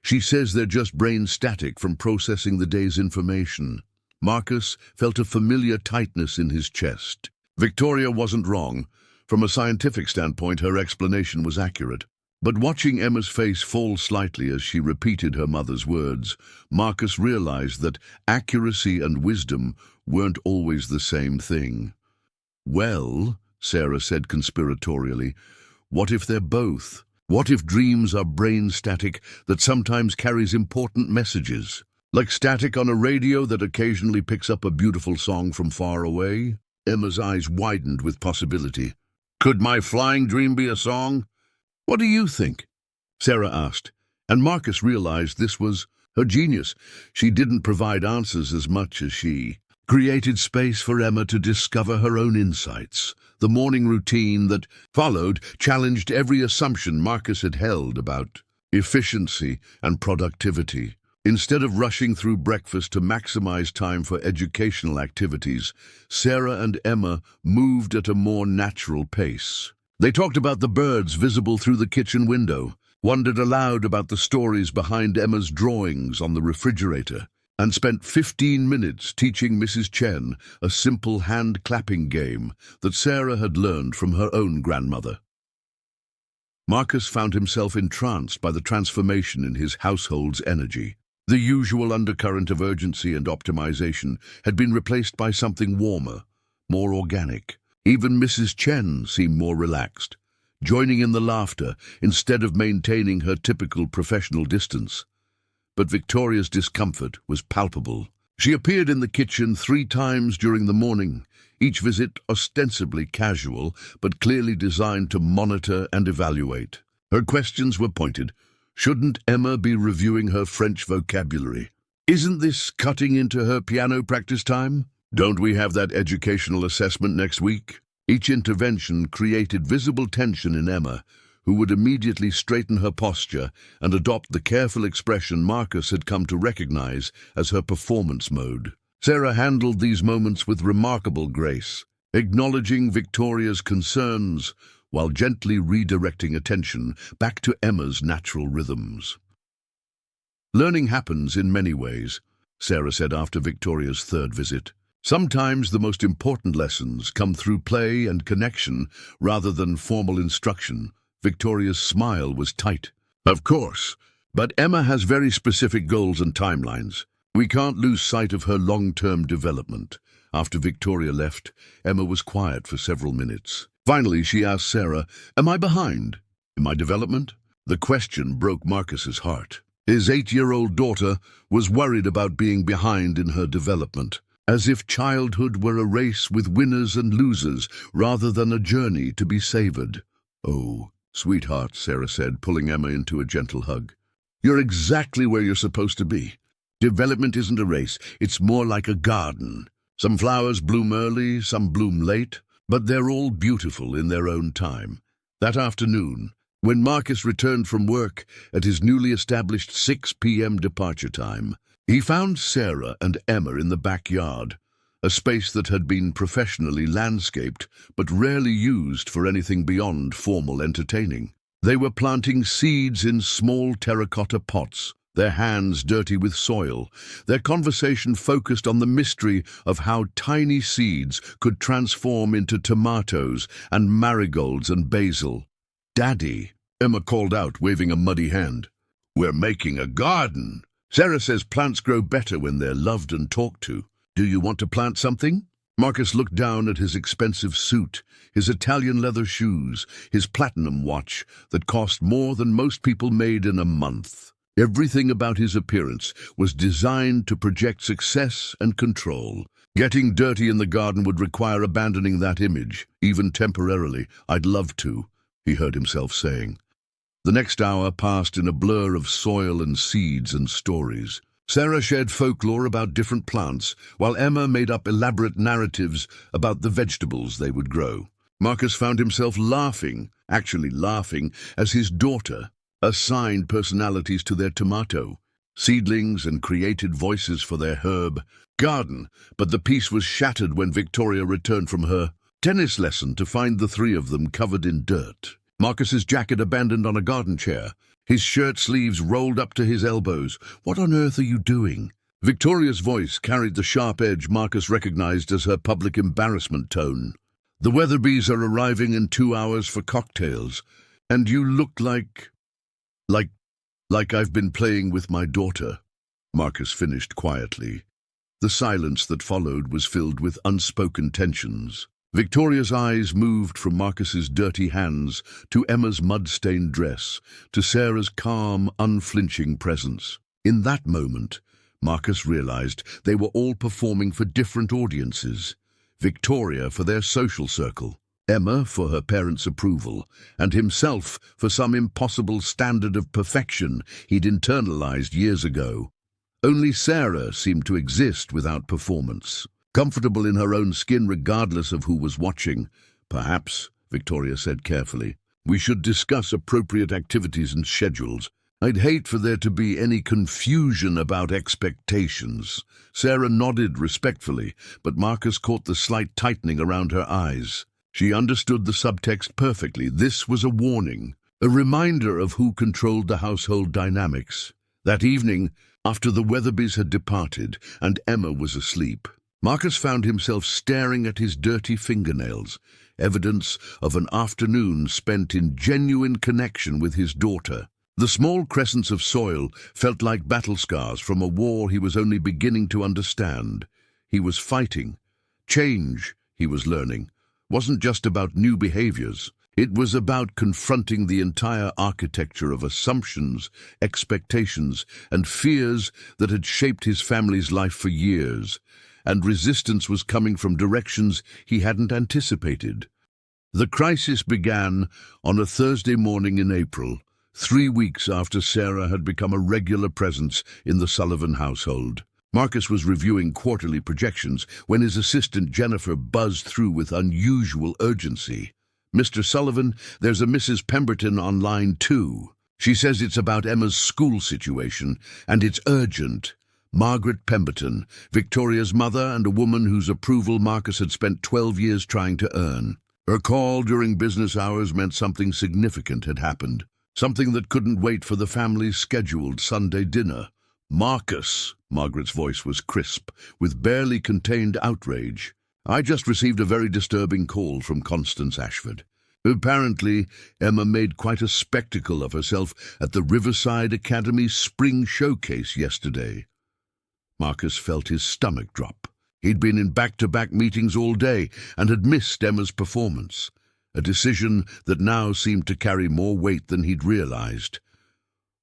"She says they're just brain static from processing the day's information." Marcus felt a familiar tightness in his chest. Victoria wasn't wrong. From a scientific standpoint, her explanation was accurate. But watching Emma's face fall slightly as she repeated her mother's words, Marcus realized that accuracy and wisdom weren't always the same thing. "Well," Sarah said conspiratorially, "what if they're both? What if dreams are brain static that sometimes carries important messages? Like static on a radio that occasionally picks up a beautiful song from far away?" Emma's eyes widened with possibility. "Could my flying dream be a song?" "What do you think?" Sarah asked, and Marcus realized this was her genius. She didn't provide answers as much as she created space for Emma to discover her own insights. The morning routine that followed challenged every assumption Marcus had held about efficiency and productivity. Instead of rushing through breakfast to maximize time for educational activities, Sarah and Emma moved at a more natural pace. They talked about the birds visible through the kitchen window, wondered aloud about the stories behind Emma's drawings on the refrigerator, and spent 15 minutes teaching Mrs. Chen a simple hand-clapping game that Sarah had learned from her own grandmother. Marcus found himself entranced by the transformation in his household's energy. The usual undercurrent of urgency and optimization had been replaced by something warmer, more organic. Even Mrs. Chen seemed more relaxed, joining in the laughter instead of maintaining her typical professional distance. But Victoria's discomfort was palpable. She appeared in the kitchen 3 times during the morning, each visit ostensibly casual, but clearly designed to monitor and evaluate. Her questions were pointed. Shouldn't Emma be reviewing her French vocabulary? Isn't this cutting into her piano practice time? Don't we have that educational assessment next week? Each intervention created visible tension in Emma, who would immediately straighten her posture and adopt the careful expression Marcus had come to recognize as her performance mode. Sarah handled these moments with remarkable grace, acknowledging Victoria's concerns while gently redirecting attention back to Emma's natural rhythms. Learning happens in many ways. Sarah said after Victoria's third visit. Sometimes the most important lessons come through play and connection rather than formal instruction. Victoria's smile was tight. Of course, but Emma has very specific goals and timelines. We can't lose sight of her long-term development. After Victoria left, Emma was quiet for several minutes. Finally, she asked Sarah, "Am I behind in my development?" The question broke Marcus's heart. His 8-year-old daughter was worried about being behind in her development, as if childhood were a race with winners and losers rather than a journey to be savored. "Oh, sweetheart," Sarah said, pulling Emma into a gentle hug. "You're exactly where you're supposed to be. Development isn't a race, it's more like a garden. Some flowers bloom early, some bloom late, but they're all beautiful in their own time." That afternoon, when Marcus returned from work at his newly established 6 p.m. departure time, he found Sarah and Emma in the backyard, a space that had been professionally landscaped but rarely used for anything beyond formal entertaining. They were planting seeds in small terracotta pots, their hands dirty with soil. Their conversation focused on the mystery of how tiny seeds could transform into tomatoes and marigolds and basil. "Daddy," Emma called out, waving a muddy hand. "We're making a garden. Sarah says plants grow better when they're loved and talked to. Do you want to plant something?" Marcus looked down at his expensive suit, his Italian leather shoes, his platinum watch that cost more than most people made in a month. Everything about his appearance was designed to project success and control. Getting dirty in the garden would require abandoning that image, even temporarily. "I'd love to," he heard himself saying. The next hour passed in a blur of soil and seeds and stories. Sarah shared folklore about different plants, while Emma made up elaborate narratives about the vegetables they would grow. Marcus found himself laughing, as his daughter assigned personalities to their tomato, seedlings and created voices for their herb garden, but the peace was shattered when Victoria returned from her tennis lesson to find the three of them covered in dirt. Marcus's jacket abandoned on a garden chair, his shirt sleeves rolled up to his elbows. "What on earth are you doing?" Victoria's voice carried the sharp edge Marcus recognized as her public embarrassment tone. "The Weatherbees are arriving in 2 hours for cocktails, and you look like I've been playing with my daughter," Marcus finished quietly. The silence that followed was filled with unspoken tensions. Victoria's eyes moved from Marcus's dirty hands to Emma's mud-stained dress, to Sarah's calm, unflinching presence. In that moment, Marcus realized they were all performing for different audiences. Victoria for their social circle, Emma for her parents' approval, and himself for some impossible standard of perfection he'd internalized years ago. Only Sarah seemed to exist without performance, comfortable in her own skin regardless of who was watching. "Perhaps," Victoria said carefully, "we should discuss appropriate activities and schedules. I'd hate for there to be any confusion about expectations." Sarah nodded respectfully, but Marcus caught the slight tightening around her eyes. She understood the subtext perfectly. This was a warning, a reminder of who controlled the household dynamics. That evening, after the Weatherbees had departed and Emma was asleep, Marcus found himself staring at his dirty fingernails, evidence of an afternoon spent in genuine connection with his daughter. The small crescents of soil felt like battle scars from a war he was only beginning to understand. He was fighting. Change, he was learning, wasn't just about new behaviors. It was about confronting the entire architecture of assumptions, expectations, and fears that had shaped his family's life for years, and resistance was coming from directions he hadn't anticipated. The crisis began on a Thursday morning in April, 3 weeks after Sarah had become a regular presence in the Sullivan household. Marcus was reviewing quarterly projections when his assistant Jennifer buzzed through with unusual urgency. "Mr. Sullivan, there's a Mrs. Pemberton on line 2. She says it's about Emma's school situation, and it's urgent." Margaret Pemberton, Victoria's mother and a woman whose approval Marcus had spent 12 years trying to earn. Her call during business hours meant something significant had happened, something that couldn't wait for the family's scheduled Sunday dinner. Marcus, Margaret's voice was crisp, with barely contained outrage. I just received a very disturbing call from Constance Ashford. Apparently, Emma made quite a spectacle of herself at the Riverside Academy Spring Showcase yesterday. Marcus felt his stomach drop. He'd been in back-to-back meetings all day and had missed Emma's performance, a decision that now seemed to carry more weight than he'd realized.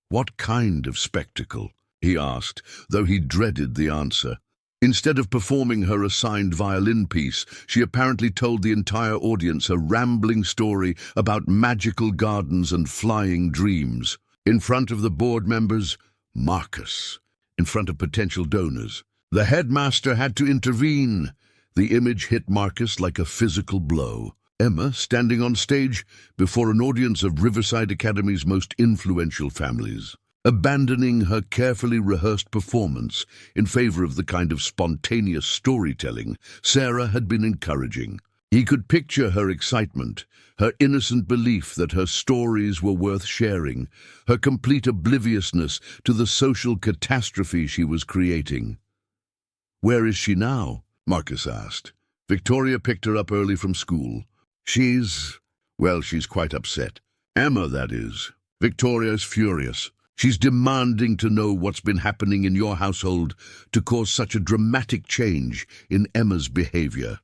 What kind of spectacle? He asked, though he dreaded the answer. Instead of performing her assigned violin piece, she apparently told the entire audience a rambling story about magical gardens and flying dreams. In front of the board members, Marcus. In front of potential donors. The headmaster had to intervene. The image hit Marcus like a physical blow. Emma standing on stage before an audience of Riverside Academy's most influential families, abandoning her carefully rehearsed performance in favor of the kind of spontaneous storytelling Sarah had been encouraging. He could picture her excitement, her innocent belief that her stories were worth sharing, her complete obliviousness to the social catastrophe she was creating. "Where is she now?" Marcus asked. Victoria picked her up early from school. She's quite upset. Emma, that is. Victoria's furious. She's demanding to know what's been happening in your household to cause such a dramatic change in Emma's behavior.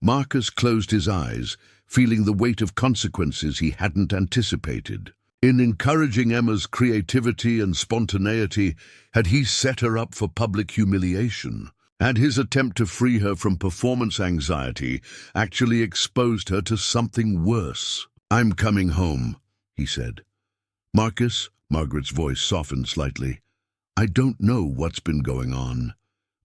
Marcus closed his eyes, feeling the weight of consequences he hadn't anticipated. In encouraging Emma's creativity and spontaneity, had he set her up for public humiliation? Had his attempt to free her from performance anxiety actually exposed her to something worse? "I'm coming home," he said. "Marcus," Margaret's voice softened slightly, "I don't know what's been going on,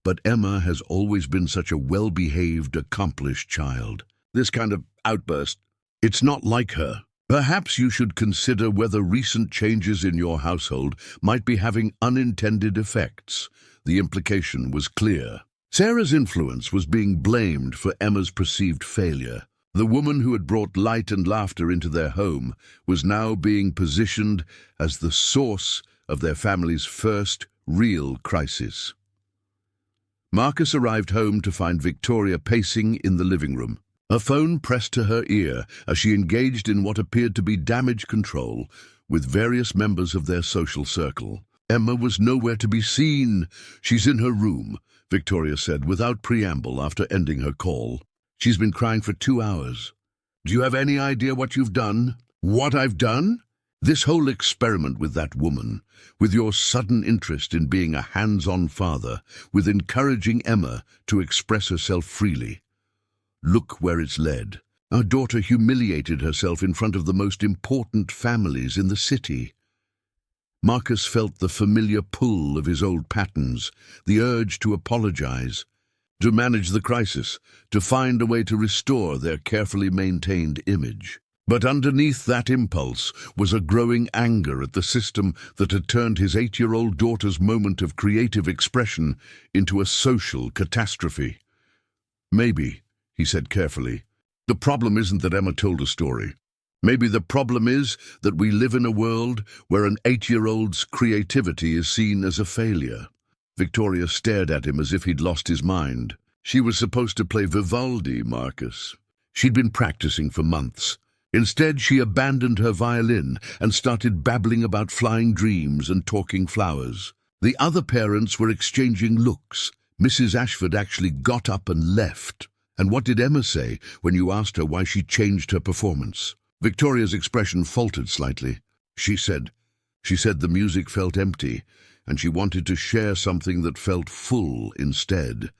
but Emma has always been such a well-behaved, accomplished child. This kind of outburst, it's not like her. Perhaps you should consider whether recent changes in your household might be having unintended effects." The implication was clear. Sarah's influence was being blamed for Emma's perceived failure. The woman who had brought light and laughter into their home was now being positioned as the source of their family's first real crisis. Marcus arrived home to find Victoria pacing in the living room. Her phone pressed to her ear as she engaged in what appeared to be damage control with various members of their social circle. Emma was nowhere to be seen. "She's in her room," Victoria said without preamble after ending her call. "She's been crying for 2 hours. Do you have any idea what you've done?" "What I've done?" "This whole experiment with that woman, with your sudden interest in being a hands-on father, with encouraging Emma to express herself freely. Look where it's led. Our daughter humiliated herself in front of the most important families in the city." Marcus felt the familiar pull of his old patterns, the urge to apologize, to manage the crisis, to find a way to restore their carefully maintained image. But underneath that impulse was a growing anger at the system that had turned his 8-year-old daughter's moment of creative expression into a social catastrophe. "Maybe," he said carefully, "the problem isn't that Emma told a story. Maybe the problem is that we live in a world where an 8-year-old's creativity is seen as a failure." Victoria stared at him as if he'd lost his mind. She was supposed to play Vivaldi, Marcus. She'd been practicing for months. Instead, she abandoned her violin and started babbling about flying dreams and talking flowers. The other parents were exchanging looks. Mrs. Ashford actually got up and left. And what did Emma say when you asked her why she changed her performance? Victoria's expression faltered slightly. She said the music felt empty, and she wanted to share something that felt full instead.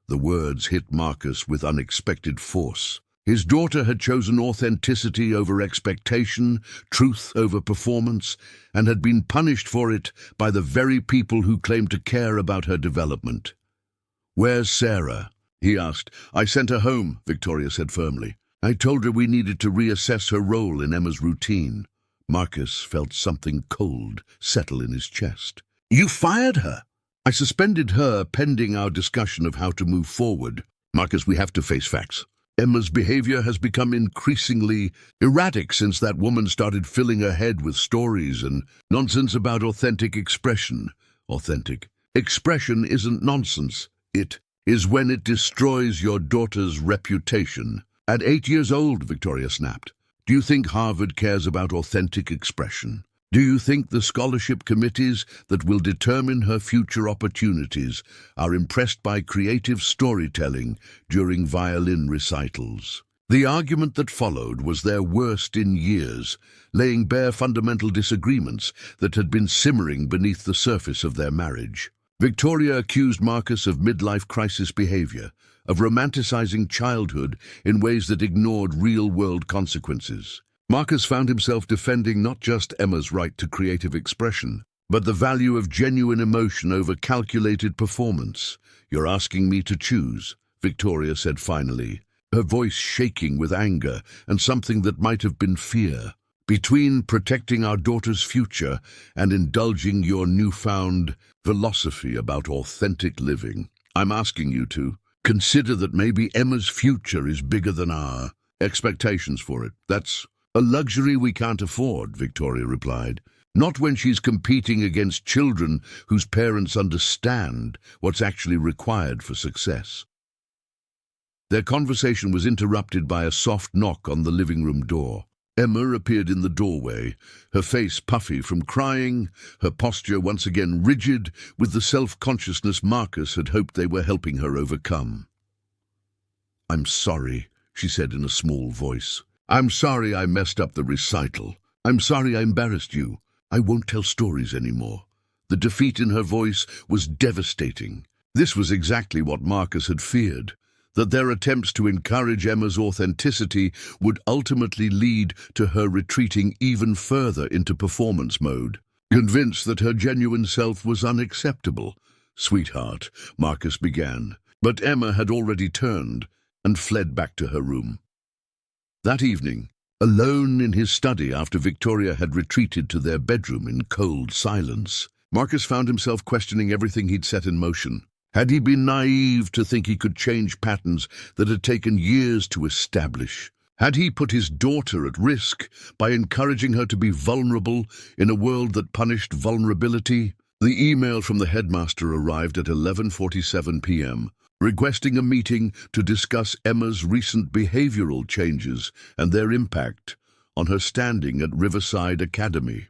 The words hit Marcus with unexpected force. His daughter had chosen authenticity over expectation, truth over performance, and had been punished for it by the very people who claimed to care about her development. "Where's Sarah?" he asked. "I sent her home," Victoria said firmly. "I told her we needed to reassess her role in Emma's routine." Marcus felt something cold settle in his chest. "You fired her?" "I suspended her pending our discussion of how to move forward." "Marcus, we have to face facts. Emma's behavior has become increasingly erratic since that woman started filling her head with stories and nonsense about authentic expression. authentic. Expression isn't nonsense. It is when it destroys your daughter's reputation. At 8 years old, Victoria snapped. Do you think Harvard cares about authentic expression? Do you think the scholarship committees that will determine her future opportunities are impressed by creative storytelling during violin recitals? The argument that followed was their worst in years, laying bare fundamental disagreements that had been simmering beneath the surface of their marriage. Victoria accused Marcus of midlife crisis behavior, of romanticizing childhood in ways that ignored real-world consequences. Marcus found himself defending not just Emma's right to creative expression, but the value of genuine emotion over calculated performance. "You're asking me to choose," Victoria said finally, her voice shaking with anger and something that might have been fear. "Between protecting our daughter's future and indulging your newfound philosophy about authentic living, I'm asking you to consider that maybe Emma's future is bigger than our expectations for it. That's a luxury we can't afford," Victoria replied. "Not when she's competing against children whose parents understand what's actually required for success." Their conversation was interrupted by a soft knock on the living room door. Emma appeared in the doorway, her face puffy from crying, her posture once again rigid with the self-consciousness Marcus had hoped they were helping her overcome. "I'm sorry," she said in a small voice. "I'm sorry I messed up the recital. I'm sorry I embarrassed you. I won't tell stories anymore." The defeat in her voice was devastating. This was exactly what Marcus had feared, that their attempts to encourage Emma's authenticity would ultimately lead to her retreating even further into performance mode. Convinced that her genuine self was unacceptable. "Sweetheart," Marcus began, but Emma had already turned and fled back to her room. That evening, alone in his study after Victoria had retreated to their bedroom in cold silence, Marcus found himself questioning everything he'd set in motion. Had he been naive to think he could change patterns that had taken years to establish? Had he put his daughter at risk by encouraging her to be vulnerable in a world that punished vulnerability? The email from the headmaster arrived at 11:47 p.m., requesting a meeting to discuss Emma's recent behavioral changes and their impact on her standing at Riverside Academy.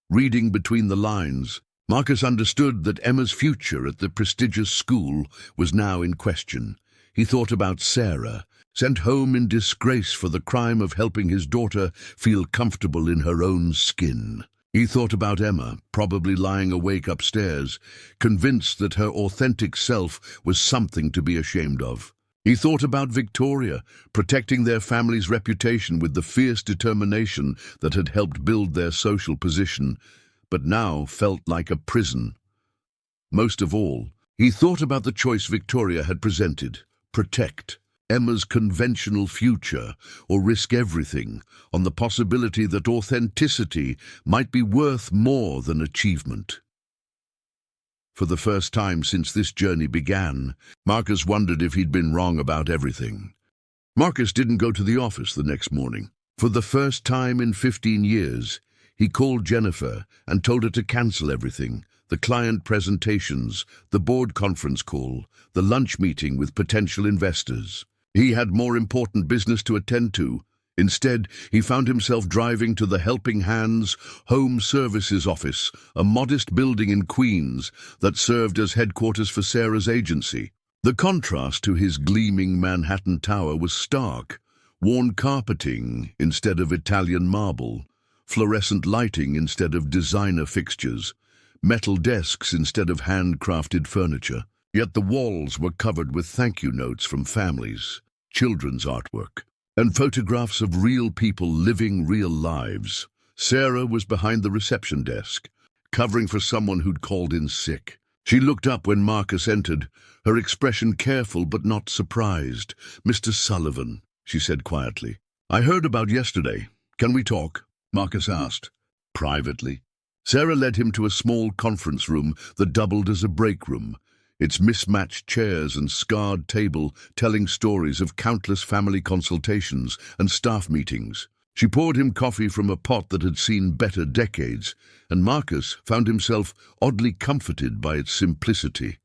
Reading between the lines, Marcus understood that Emma's future at the prestigious school was now in question. He thought about Sarah, sent home in disgrace for the crime of helping his daughter feel comfortable in her own skin. He thought about Emma, probably lying awake upstairs, convinced that her authentic self was something to be ashamed of. He thought about Victoria, protecting their family's reputation with the fierce determination that had helped build their social position, but now felt like a prison. Most of all, he thought about the choice Victoria had presented: protect Emma's conventional future or risk everything on the possibility that authenticity might be worth more than achievement. For the first time since this journey began, Marcus wondered if he'd been wrong about everything. Marcus didn't go to the office the next morning. For the first time in 15 years, he called Jennifer and told her to cancel everything: the client presentations, the board conference call, the lunch meeting with potential investors. He had more important business to attend to. Instead, he found himself driving to the Helping Hands Home Services office, a modest building in Queens that served as headquarters for Sarah's agency. The contrast to his gleaming Manhattan tower was stark: worn carpeting instead of Italian marble, fluorescent lighting instead of designer fixtures, metal desks instead of handcrafted furniture. Yet the walls were covered with thank you notes from families, children's artwork, and photographs of real people living real lives. Sarah was behind the reception desk, covering for someone who'd called in sick. She looked up when Marcus entered, her expression careful but not surprised. "Mr. Sullivan," she said quietly. "I heard about yesterday. Can we talk?" Marcus asked. "Privately." Sarah led him to a small conference room that doubled as a break room, its mismatched chairs and scarred table telling stories of countless family consultations and staff meetings. She poured him coffee from a pot that had seen better decades, and Marcus found himself oddly comforted by its simplicity.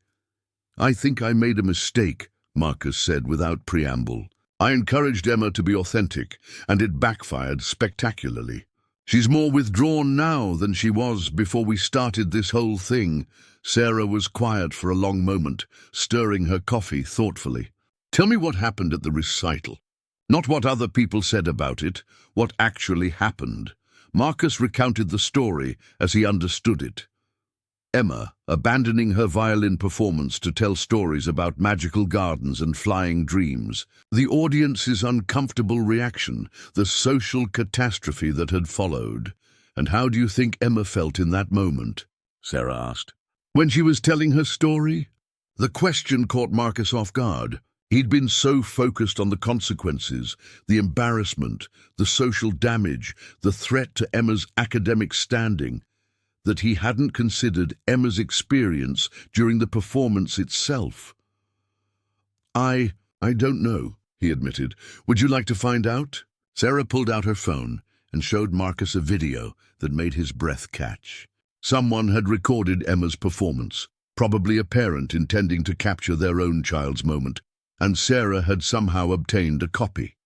"I think I made a mistake," Marcus said without preamble. "I encouraged Emma to be authentic, and it backfired spectacularly. She's more withdrawn now than she was before we started this whole thing." Sarah was quiet for a long moment, stirring her coffee thoughtfully. "Tell me what happened at the recital. Not what other people said about it, what actually happened." Marcus recounted the story as he understood it. Emma, abandoning her violin performance to tell stories about magical gardens and flying dreams, the audience's uncomfortable reaction, the social catastrophe that had followed. "And how do you think Emma felt in that moment?" Sarah asked. "When she was telling her story?" The question caught Marcus off guard. He'd been so focused on the consequences, the embarrassment, the social damage, the threat to Emma's academic standing, that he hadn't considered Emma's experience during the performance itself. I don't know," he admitted. "Would you like to find out?" Sarah pulled out her phone and showed Marcus a video that made his breath catch. Someone had recorded Emma's performance, probably a parent intending to capture their own child's moment, and Sarah had somehow obtained a copy.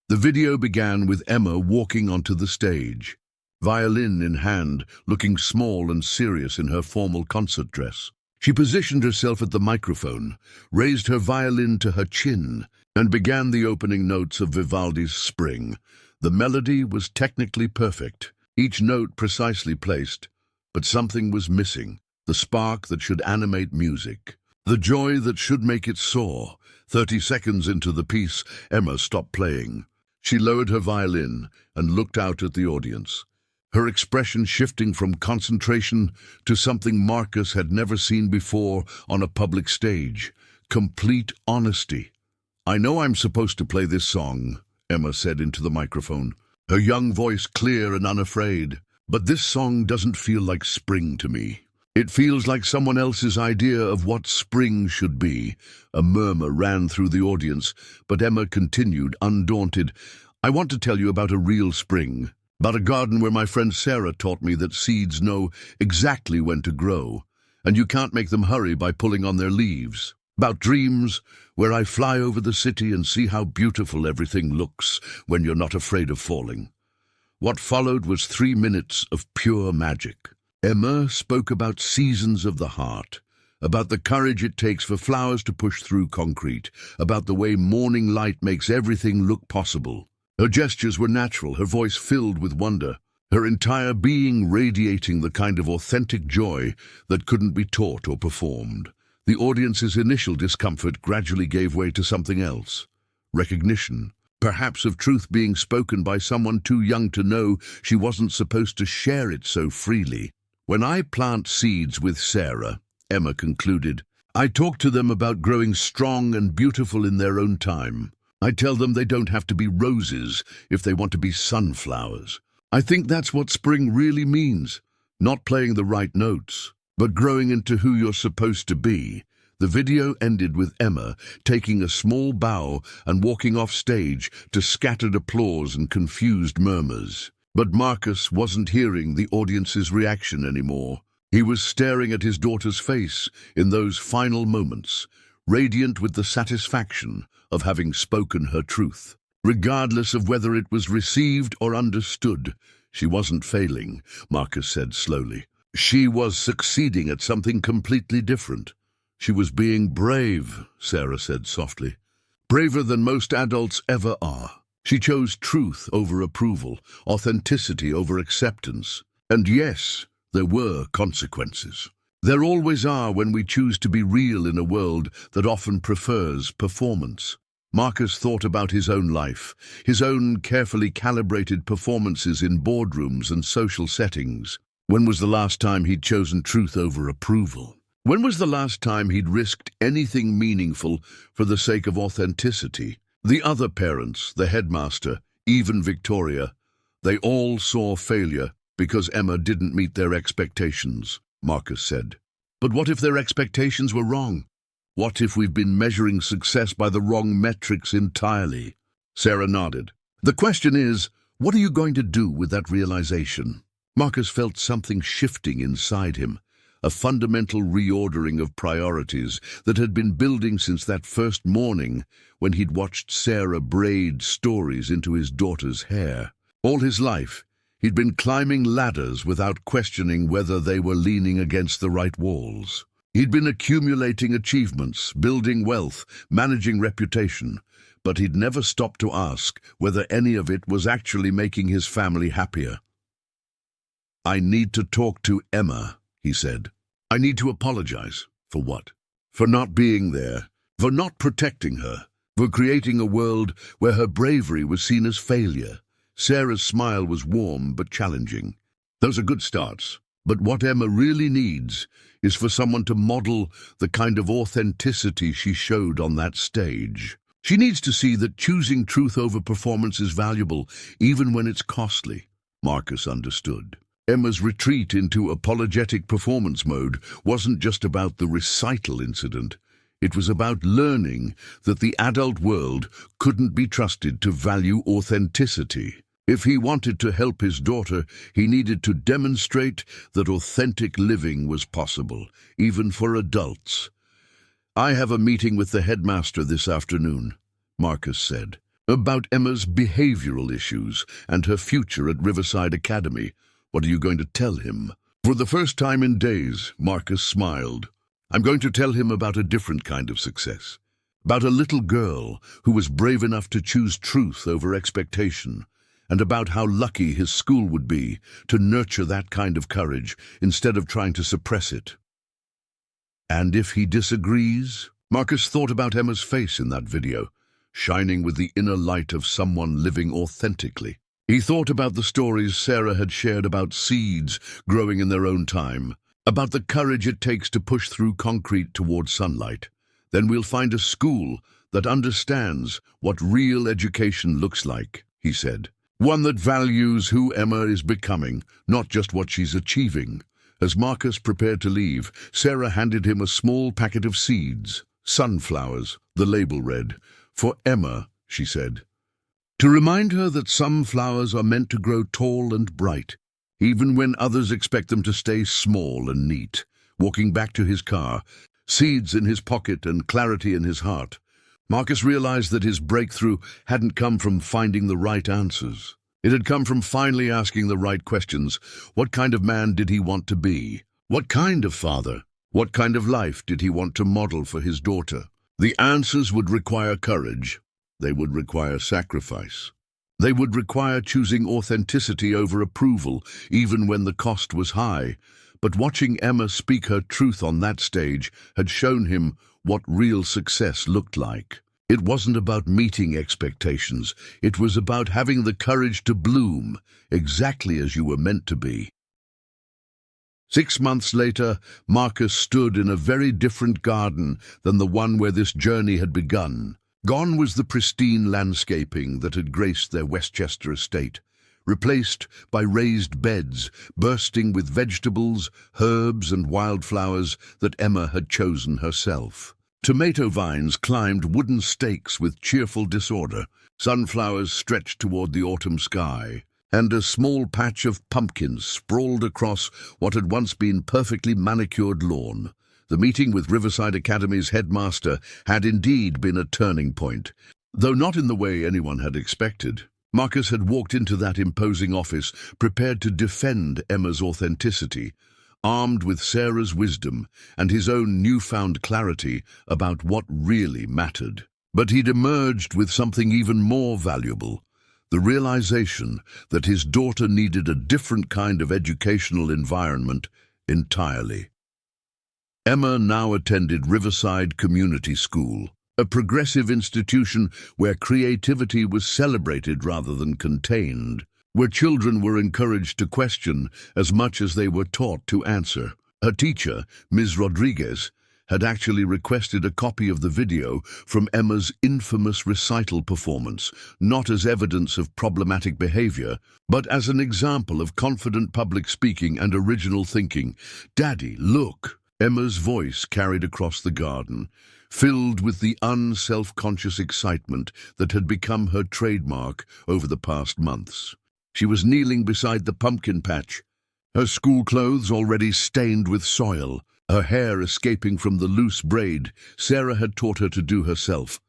The video began with Emma walking onto the stage, violin in hand, looking small and serious in her formal concert dress. She positioned herself at the microphone, raised her violin to her chin, and began the opening notes of Vivaldi's Spring. The melody was technically perfect, each note precisely placed, but something was missing, the spark that should animate music, the joy that should make it soar. 30 seconds into the piece, Emma stopped playing. She lowered her violin and looked out at the audience, her expression shifting from concentration to something Marcus had never seen before on a public stage: complete honesty. "I know I'm supposed to play this song," Emma said into the microphone, her young voice clear and unafraid, "but this song doesn't feel like spring to me. It feels like someone else's idea of what spring should be." A murmur ran through the audience, but Emma continued, undaunted. "I want to tell you about a real spring, about a garden where my friend Sarah taught me that seeds know exactly when to grow, and you can't make them hurry by pulling on their leaves. About dreams, where I fly over the city and see how beautiful everything looks when you're not afraid of falling." What followed was 3 minutes of pure magic. Emma spoke about seasons of the heart, about the courage it takes for flowers to push through concrete, about the way morning light makes everything look possible. Her gestures were natural, her voice filled with wonder, her entire being radiating the kind of authentic joy that couldn't be taught or performed. The audience's initial discomfort gradually gave way to something else: recognition, perhaps of truth being spoken by someone too young to know she wasn't supposed to share it so freely. "When I plant seeds with Sarah," Emma concluded, "I talk to them about growing strong and beautiful in their own time. I tell them they don't have to be roses if they want to be sunflowers. I think that's what spring really means, not playing the right notes, but growing into who you're supposed to be." The video ended with Emma taking a small bow and walking off stage to scattered applause and confused murmurs. But Marcus wasn't hearing the audience's reaction anymore. He was staring at his daughter's face in those final moments, radiant with the satisfaction of having spoken her truth. Regardless of whether it was received or understood, she wasn't failing, Marcus said slowly. She was succeeding at something completely different. She was being brave, Sarah said softly. Braver than most adults ever are. She chose truth over approval, authenticity over acceptance. And yes, there were consequences. There always are when we choose to be real in a world that often prefers performance. Marcus thought about his own life, his own carefully calibrated performances in boardrooms and social settings. When was the last time he'd chosen truth over approval? When was the last time he'd risked anything meaningful for the sake of authenticity? The other parents, the headmaster, even Victoria, they all saw failure because Emma didn't meet their expectations, Marcus said. But what if their expectations were wrong? What if we've been measuring success by the wrong metrics entirely? Sarah nodded. The question is, what are you going to do with that realization? Marcus felt something shifting inside him, a fundamental reordering of priorities that had been building since that first morning when he'd watched Sarah braid stories into his daughter's hair. All his life, he'd been climbing ladders without questioning whether they were leaning against the right walls. He'd been accumulating achievements, building wealth, managing reputation, but he'd never stopped to ask whether any of it was actually making his family happier. "I need to talk to Emma," he said. "I need to apologize." For what? For not being there, for not protecting her, for creating a world where her bravery was seen as failure. Sarah's smile was warm but challenging. Those are good starts, but what Emma really needs is for someone to model the kind of authenticity she showed on that stage. She needs to see that choosing truth over performance is valuable, even when it's costly. Marcus understood. Emma's retreat into apologetic performance mode wasn't just about the recital incident. It was about learning that the adult world couldn't be trusted to value authenticity. If he wanted to help his daughter, he needed to demonstrate that authentic living was possible, even for adults. "I have a meeting with the headmaster this afternoon," Marcus said, "about Emma's behavioral issues and her future at Riverside Academy. What are you going to tell him?" For the first time in days, Marcus smiled. "I'm going to tell him about a different kind of success. About a little girl who was brave enough to choose truth over expectation, and about how lucky his school would be to nurture that kind of courage instead of trying to suppress it." And if he disagrees? Marcus thought about Emma's face in that video, shining with the inner light of someone living authentically. He thought about the stories Sarah had shared about seeds growing in their own time, about the courage it takes to push through concrete toward sunlight. Then we'll find a school that understands what real education looks like, he said. One that values who Emma is becoming, not just what she's achieving. As Marcus prepared to leave, Sarah handed him a small packet of seeds, sunflowers, the label read. "For Emma," she said. To remind her that some flowers are meant to grow tall and bright, even when others expect them to stay small and neat. Walking back to his car, seeds in his pocket and clarity in his heart, Marcus realized that his breakthrough hadn't come from finding the right answers. It had come from finally asking the right questions. What kind of man did he want to be? What kind of father? What kind of life did he want to model for his daughter? The answers would require courage. They would require sacrifice. They would require choosing authenticity over approval, even when the cost was high. But watching Emma speak her truth on that stage had shown him what real success looked like. It wasn't about meeting expectations. It was about having the courage to bloom, exactly as you were meant to be. 6 months later, Marcus stood in a very different garden than the one where this journey had begun. Gone was the pristine landscaping that had graced their Westchester estate, replaced by raised beds bursting with vegetables, herbs and wildflowers that Emma had chosen herself. Tomato vines climbed wooden stakes with cheerful disorder, sunflowers stretched toward the autumn sky, and a small patch of pumpkins sprawled across what had once been perfectly manicured lawn. The meeting with Riverside Academy's headmaster had indeed been a turning point, though not in the way anyone had expected. Marcus had walked into that imposing office prepared to defend Emma's authenticity, armed with Sarah's wisdom and his own newfound clarity about what really mattered. But he'd emerged with something even more valuable, the realization that his daughter needed a different kind of educational environment entirely. Emma now attended Riverside Community School, a progressive institution where creativity was celebrated rather than contained, where children were encouraged to question as much as they were taught to answer. Her teacher, Ms. Rodriguez, had actually requested a copy of the video from Emma's infamous recital performance, not as evidence of problematic behavior, but as an example of confident public speaking and original thinking. "Daddy, look!" Emma's voice carried across the garden. filled with the unself-conscious excitement that had become her trademark over the past months. She was kneeling beside the pumpkin patch, her school clothes already stained with soil, her hair escaping from the loose braid Sarah had taught her to do herself.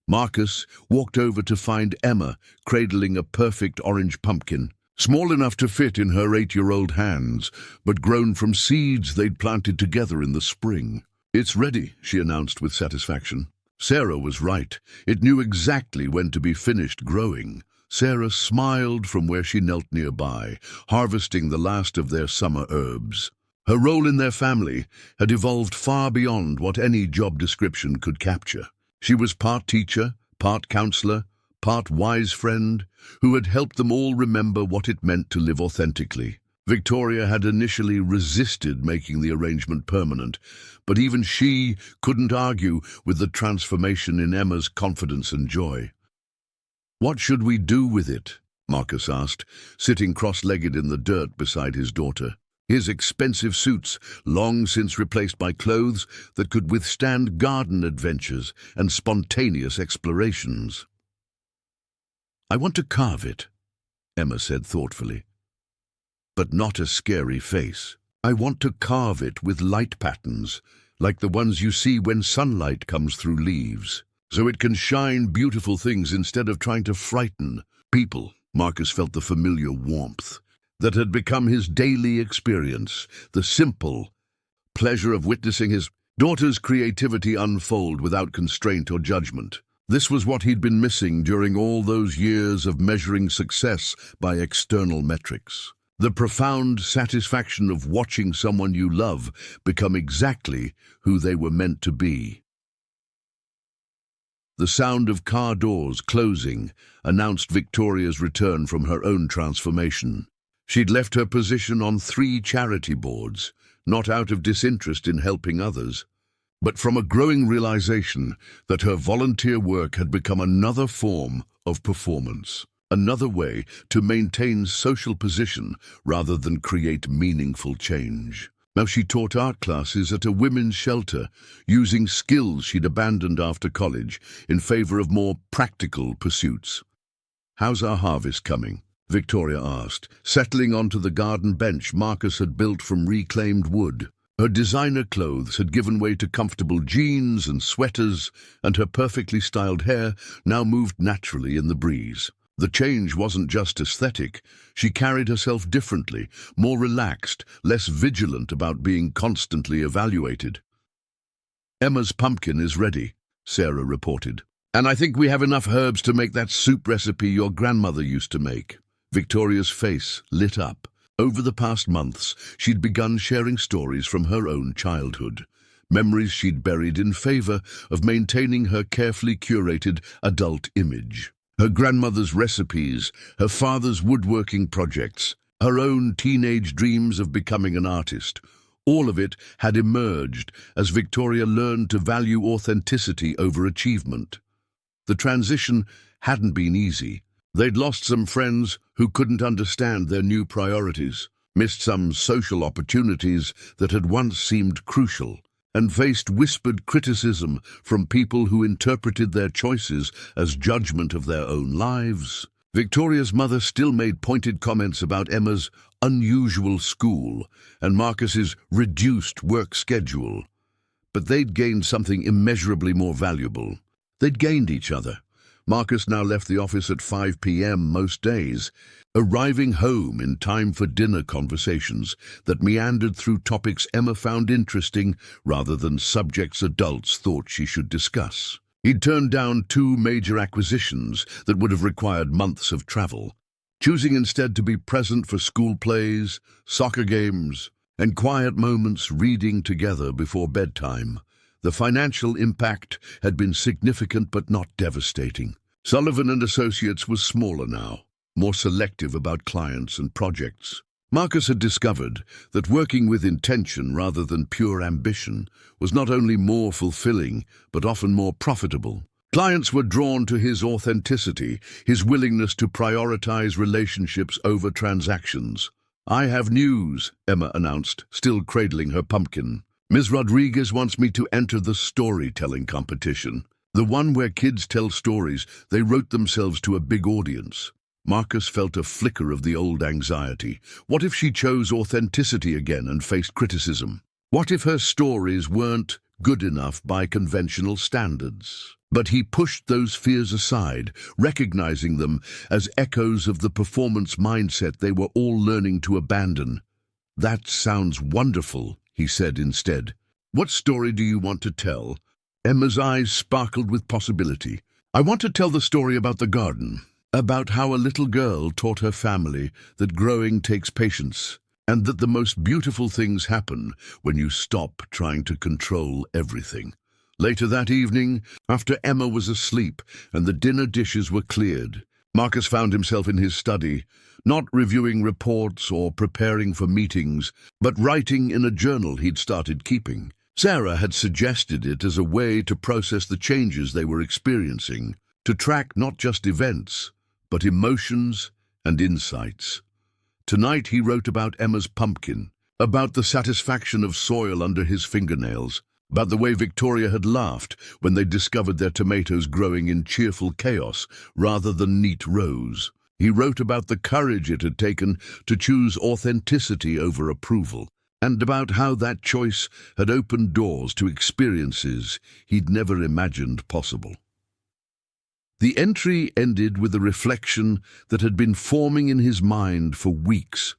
Marcus walked over to find Emma cradling a perfect orange pumpkin, small enough to fit in her 8-year-old hands, but grown from seeds they'd planted together in the spring. "It's ready," she announced with satisfaction. Sarah was right. It knew exactly when to be finished growing. Sarah smiled from where she knelt nearby, harvesting the last of their summer herbs. Her role in their family had evolved far beyond what any job description could capture. She was part teacher, part counselor, part wise friend, who had helped them all remember what it meant to live authentically. Victoria had initially resisted making the arrangement permanent, but even she couldn't argue with the transformation in Emma's confidence and joy. "What should we do with it?" Marcus asked, sitting cross-legged in the dirt beside his daughter. His expensive suits, long since replaced by clothes that could withstand garden adventures and spontaneous explorations. "I want to carve it," Emma said thoughtfully. "But not a scary face. I want to carve it with light patterns, like the ones you see when sunlight comes through leaves, so it can shine beautiful things instead of trying to frighten people." Marcus felt the familiar warmth that had become his daily experience, the simple pleasure of witnessing his daughter's creativity unfold without constraint or judgment. This was what he'd been missing during all those years of measuring success by external metrics. The profound satisfaction of watching someone you love become exactly who they were meant to be. The sound of car doors closing announced Victoria's return from her own transformation. She'd left her position on 3 charity boards, not out of disinterest in helping others, but from a growing realization that her volunteer work had become another form of performance, another way to maintain social position rather than create meaningful change. Now she taught art classes at a women's shelter, using skills she'd abandoned after college in favor of more practical pursuits. "How's our harvest coming?" Victoria asked, settling onto the garden bench Marcus had built from reclaimed wood. Her designer clothes had given way to comfortable jeans and sweaters, and her perfectly styled hair now moved naturally in the breeze. The change wasn't just aesthetic. She carried herself differently, more relaxed, less vigilant about being constantly evaluated. "Emma's pumpkin is ready," Sarah reported. "And I think we have enough herbs to make that soup recipe your grandmother used to make." Victoria's face lit up. Over the past months, she'd begun sharing stories from her own childhood, memories she'd buried in favor of maintaining her carefully curated adult image. Her grandmother's recipes, her father's woodworking projects, her own teenage dreams of becoming an artist, all of it had emerged as Victoria learned to value authenticity over achievement. The transition hadn't been easy. They'd lost some friends who couldn't understand their new priorities, missed some social opportunities that had once seemed crucial, and faced whispered criticism from people who interpreted their choices as judgment of their own lives. Victoria's mother still made pointed comments about Emma's unusual school and Marcus's reduced work schedule. But they'd gained something immeasurably more valuable. They'd gained each other. Marcus now left the office at 5 p.m. most days, arriving home in time for dinner conversations that meandered through topics Emma found interesting rather than subjects adults thought she should discuss. He'd turned down 2 major acquisitions that would have required months of travel, choosing instead to be present for school plays, soccer games, and quiet moments reading together before bedtime. The financial impact had been significant but not devastating. Sullivan Associates was smaller now, more selective about clients and projects. Marcus had discovered that working with intention rather than pure ambition was not only more fulfilling, but often more profitable. Clients were drawn to his authenticity, his willingness to prioritize relationships over transactions. "I have news," Emma announced, still cradling her pumpkin. Ms. Rodriguez wants me to enter the storytelling competition. The one where kids tell stories they wrote themselves to a big audience. Marcus felt a flicker of the old anxiety. What if she chose authenticity again and faced criticism? What if her stories weren't good enough by conventional standards? But he pushed those fears aside, recognizing them as echoes of the performance mindset they were all learning to abandon. "That sounds wonderful," he said instead. "What story do you want to tell?" Emma's eyes sparkled with possibility. "I want to tell the story about the garden, about how a little girl taught her family that growing takes patience, and that the most beautiful things happen when you stop trying to control everything." Later that evening, after Emma was asleep and the dinner dishes were cleared, Marcus found himself in his study, not reviewing reports or preparing for meetings, but writing in a journal he'd started keeping. Sarah had suggested it as a way to process the changes they were experiencing, to track not just events, but emotions and insights. Tonight he wrote about Emma's pumpkin, about the satisfaction of soil under his fingernails, about the way Victoria had laughed when they discovered their tomatoes growing in cheerful chaos rather than neat rows. He wrote about the courage it had taken to choose authenticity over approval, and about how that choice had opened doors to experiences he'd never imagined possible. The entry ended with a reflection that had been forming in his mind for weeks.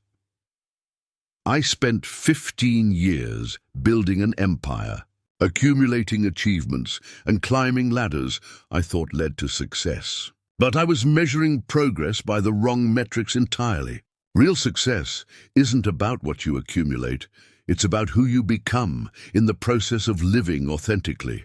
"I spent 15 years building an empire, accumulating achievements and climbing ladders I thought led to success. But I was measuring progress by the wrong metrics entirely. Real success isn't about what you accumulate, it's about who you become in the process of living authentically."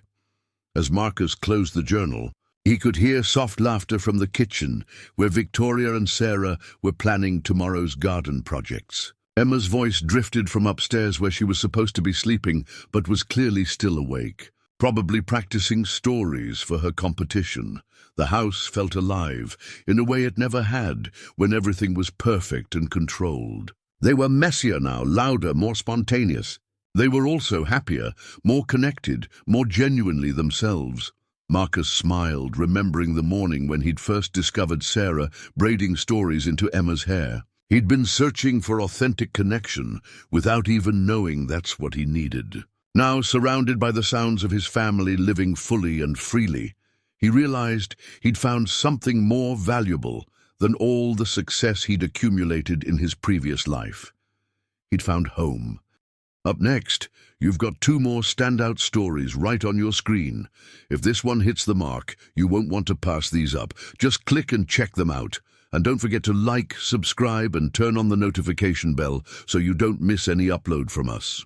As Marcus closed the journal, he could hear soft laughter from the kitchen, where Victoria and Sarah were planning tomorrow's garden projects. Emma's voice drifted from upstairs where she was supposed to be sleeping, but was clearly still awake, probably practicing stories for her competition. The house felt alive, in a way it never had, when everything was perfect and controlled. They were messier now, louder, more spontaneous. They were also happier, more connected, more genuinely themselves. Marcus smiled, remembering the morning when he'd first discovered Sarah braiding stories into Emma's hair. He'd been searching for authentic connection without even knowing that's what he needed. Now, surrounded by the sounds of his family living fully and freely, he realized he'd found something more valuable than all the success he'd accumulated in his previous life. He'd found home. Up next, you've got 2 more standout stories right on your screen. If this one hits the mark, you won't want to pass these up. Just click and check them out. And don't forget to like, subscribe, and turn on the notification bell so you don't miss any upload from us.